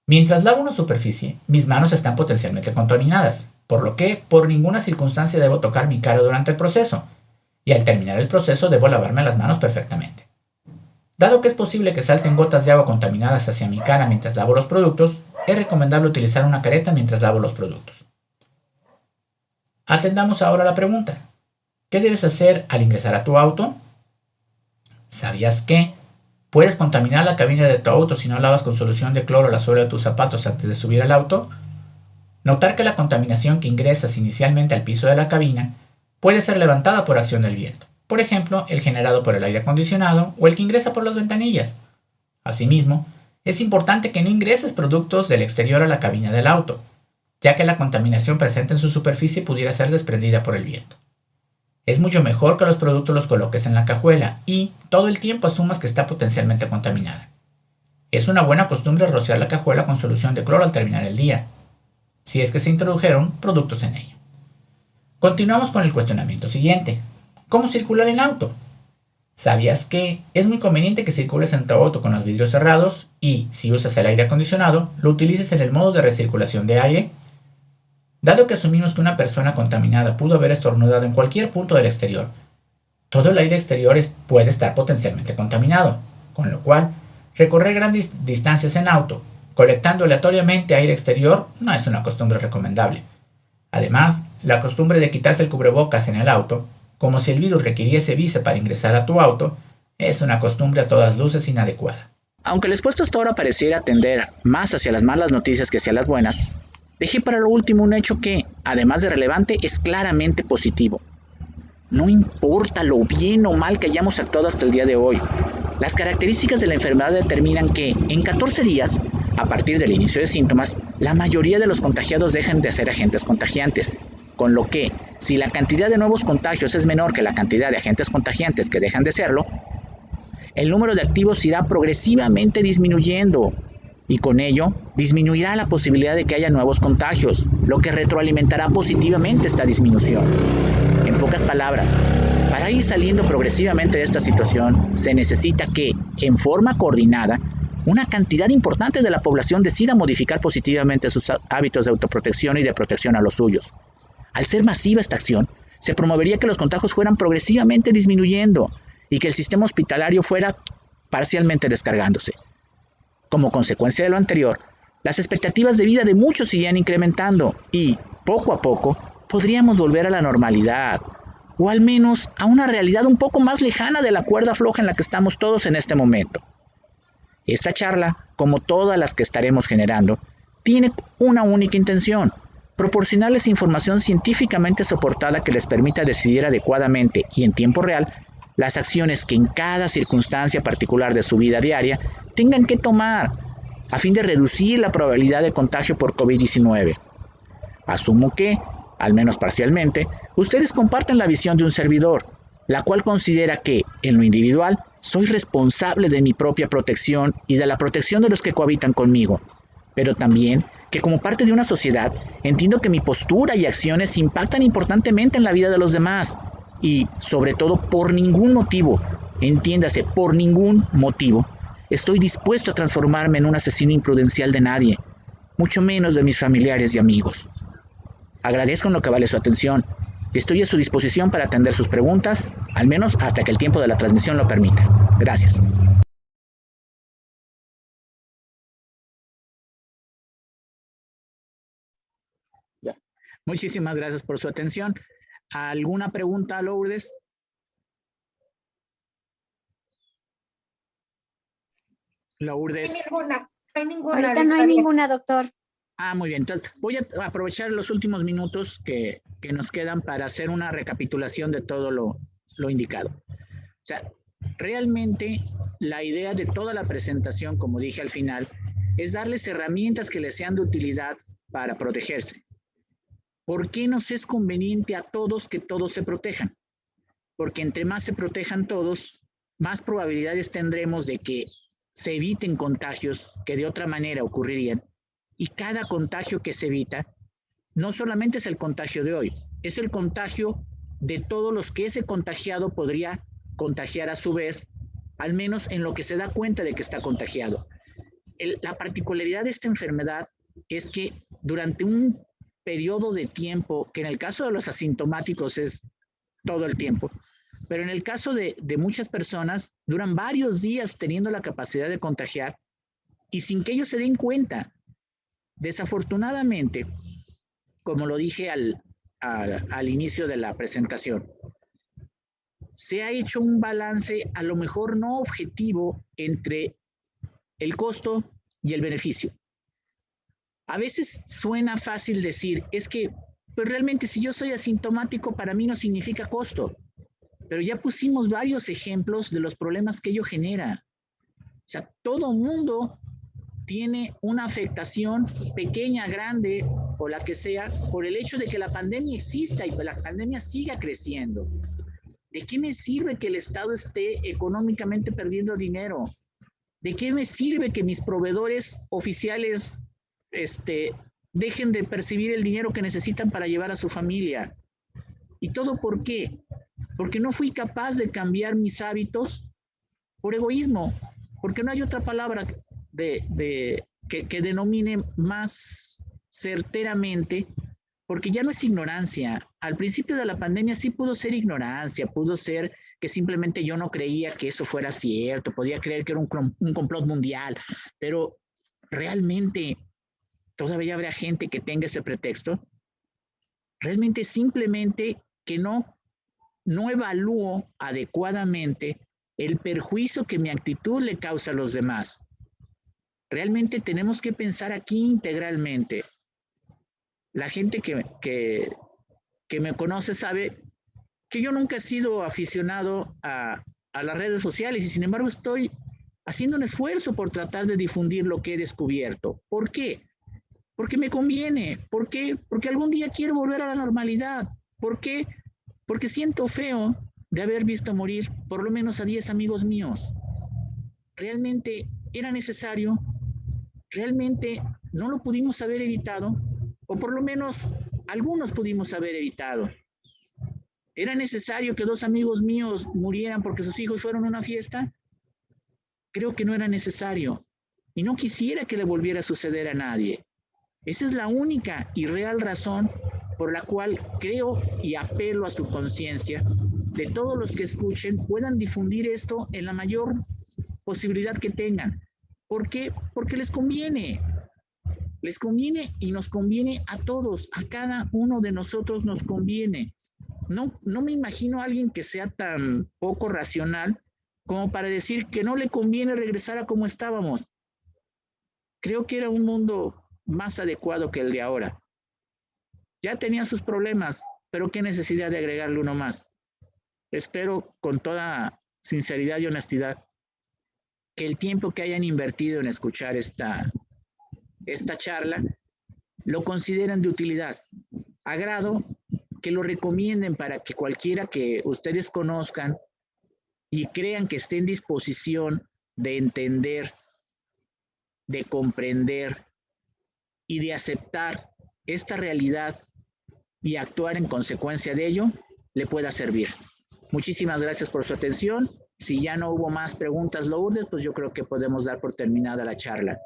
Mientras lavo una superficie, mis manos están potencialmente contaminadas, por lo que por ninguna circunstancia debo tocar mi cara durante el proceso, y al terminar el proceso debo lavarme las manos perfectamente. Dado que es posible que salten gotas de agua contaminadas hacia mi cara mientras lavo los productos, es recomendable utilizar una careta mientras lavo los productos. Atendamos ahora la pregunta: ¿qué debes hacer al ingresar a tu auto? ¿Sabías que puedes contaminar la cabina de tu auto si no lavas con solución de cloro la suela de tus zapatos antes de subir al auto? Notar que la contaminación que ingresas inicialmente al piso de la cabina puede ser levantada por acción del viento, por ejemplo, el generado por el aire acondicionado o el que ingresa por las ventanillas. Asimismo, es importante que no ingreses productos del exterior a la cabina del auto, ya que la contaminación presente en su superficie pudiera ser desprendida por el viento. Es mucho mejor que los productos los coloques en la cajuela y todo el tiempo asumas que está potencialmente contaminada. Es una buena costumbre rociar la cajuela con solución de cloro al terminar el día, si es que se introdujeron productos en ella. Continuamos con el cuestionamiento siguiente: ¿cómo circular en auto? ¿Sabías que es muy conveniente que circules en tu auto con los vidrios cerrados y, si usas el aire acondicionado, lo utilices en el modo de recirculación de aire? Dado que asumimos que una persona contaminada pudo haber estornudado en cualquier punto del exterior, todo el aire exterior puede estar potencialmente contaminado, con lo cual recorrer grandes distancias en auto, colectando aleatoriamente aire exterior, no es una costumbre recomendable. Además, la costumbre de quitarse el cubrebocas en el auto, como si el virus requiriese visa para ingresar a tu auto, es una costumbre a todas luces inadecuada. Aunque el expuesto hasta ahora pareciera tender más hacia las malas noticias que hacia las buenas, Dejé para lo último un hecho que, además de relevante, es claramente positivo. No importa lo bien o mal que hayamos actuado hasta el día de hoy, las características de la enfermedad determinan que en 14 días, a partir del inicio de síntomas, la mayoría de los contagiados dejan de ser agentes contagiantes, con lo que, si la cantidad de nuevos contagios es menor que la cantidad de agentes contagiantes que dejan de serlo, el número de activos irá progresivamente disminuyendo y con ello disminuirá la posibilidad de que haya nuevos contagios, lo que retroalimentará positivamente esta disminución. En pocas palabras, para ir saliendo progresivamente de esta situación, se necesita que, en forma coordinada, una cantidad importante de la población decida modificar positivamente sus hábitos de autoprotección y de protección a los suyos. Al ser masiva esta acción, se promovería que los contagios fueran progresivamente disminuyendo y que el sistema hospitalario fuera parcialmente descargándose. Como consecuencia de lo anterior, las expectativas de vida de muchos irían incrementando y, poco a poco, podríamos volver a la normalidad, o al menos a una realidad un poco más lejana de la cuerda floja en la que estamos todos en este momento. Esta charla, como todas las que estaremos generando, tiene una única intención: proporcionarles información científicamente soportada que les permita decidir adecuadamente y en tiempo real las acciones que en cada circunstancia particular de su vida diaria tengan que tomar a fin de reducir la probabilidad de contagio por COVID-19. Asumo que, al menos parcialmente, ustedes comparten la visión de un servidor, la cual considera que, en lo individual, soy responsable de mi propia protección y de la protección de los que cohabitan conmigo, pero también que como parte de una sociedad, entiendo que mi postura y acciones impactan importantemente en la vida de los demás y, sobre todo, por ningún motivo, entiéndase, por ningún motivo, estoy dispuesto a transformarme en un asesino imprudencial de nadie, mucho menos de mis familiares y amigos. Agradezco en lo que vale su atención y estoy a su disposición para atender sus preguntas, al menos hasta que el tiempo de la transmisión lo permita. Gracias. Ya. Muchísimas gracias por su atención. ¿Alguna pregunta, Lourdes? Lourdes. No hay ninguna. Ahorita no hay ninguna, doctor. Muy bien. Entonces, voy a aprovechar los últimos minutos que nos quedan para hacer una recapitulación de todo lo indicado. O sea, realmente la idea de toda la presentación, como dije al final, es darles herramientas que les sean de utilidad para protegerse. ¿Por qué nos es conveniente a todos que todos se protejan? Porque entre más se protejan todos, más probabilidades tendremos de que se eviten contagios que de otra manera ocurrirían. Y cada contagio que se evita, no solamente es el contagio de hoy, es el contagio de todos los que ese contagiado podría contagiar a su vez, al menos en lo que se da cuenta de que está contagiado. La particularidad de esta enfermedad es que durante un periodo de tiempo, que en el caso de los asintomáticos es todo el tiempo, pero en el caso de muchas personas, duran varios días teniendo la capacidad de contagiar y sin que ellos se den cuenta. Desafortunadamente, como lo dije al inicio de la presentación, se ha hecho un balance a lo mejor no objetivo entre el costo y el beneficio. A veces suena fácil decir, es que pues realmente si yo soy asintomático para mí no significa costo, pero ya pusimos varios ejemplos de los problemas que ello genera. O sea, todo mundo tiene una afectación pequeña, grande o la que sea, por el hecho de que la pandemia exista y que la pandemia siga creciendo. ¿De qué me sirve que el Estado esté económicamente perdiendo dinero? ¿De qué me sirve que mis proveedores oficiales dejen de percibir el dinero que necesitan para llevar a su familia? ¿Y todo por qué? Porque no fui capaz de cambiar mis hábitos por egoísmo, porque no hay otra palabra que denomine más certeramente, porque ya no es ignorancia. Al principio de la pandemia sí pudo ser ignorancia, pudo ser que simplemente yo no creía que eso fuera cierto, podía creer que era un complot mundial, pero realmente todavía habrá gente que tenga ese pretexto. Realmente simplemente que no evalúo adecuadamente el perjuicio que mi actitud le causa a los demás. Realmente tenemos que pensar aquí integralmente. La gente que me conoce sabe que yo nunca he sido aficionado a las redes sociales y sin embargo estoy haciendo un esfuerzo por tratar de difundir lo que he descubierto. ¿Por qué? Porque me conviene. ¿Por qué? Porque algún día quiero volver a la normalidad. ¿Por qué? Porque siento feo de haber visto morir por lo menos a 10 amigos míos. ¿Realmente era necesario? ¿Realmente no lo pudimos haber evitado? O por lo menos algunos pudimos haber evitado. ¿Era necesario que 2 amigos míos murieran porque sus hijos fueron a una fiesta? Creo que no era necesario. Y no quisiera que le volviera a suceder a nadie. Esa es la única y real razón por la cual creo y apelo a su conciencia de todos los que escuchen puedan difundir esto en la mayor posibilidad que tengan. ¿Por qué? Porque les conviene. Les conviene y nos conviene a todos, a cada uno de nosotros nos conviene. No me imagino a alguien que sea tan poco racional como para decir que no le conviene regresar a como estábamos. Creo que era un mundo más adecuado que el de ahora. Ya tenía sus problemas, pero qué necesidad de agregarle uno más. Espero con toda sinceridad y honestidad que el tiempo que hayan invertido en escuchar esta charla lo consideren de utilidad. Agrado que lo recomienden para que cualquiera que ustedes conozcan y crean que esté en disposición de entender, de comprender y de aceptar esta realidad y actuar en consecuencia de ello, le pueda servir. Muchísimas gracias por su atención. Si ya no hubo más preguntas, Lourdes, pues yo creo que podemos dar por terminada la charla.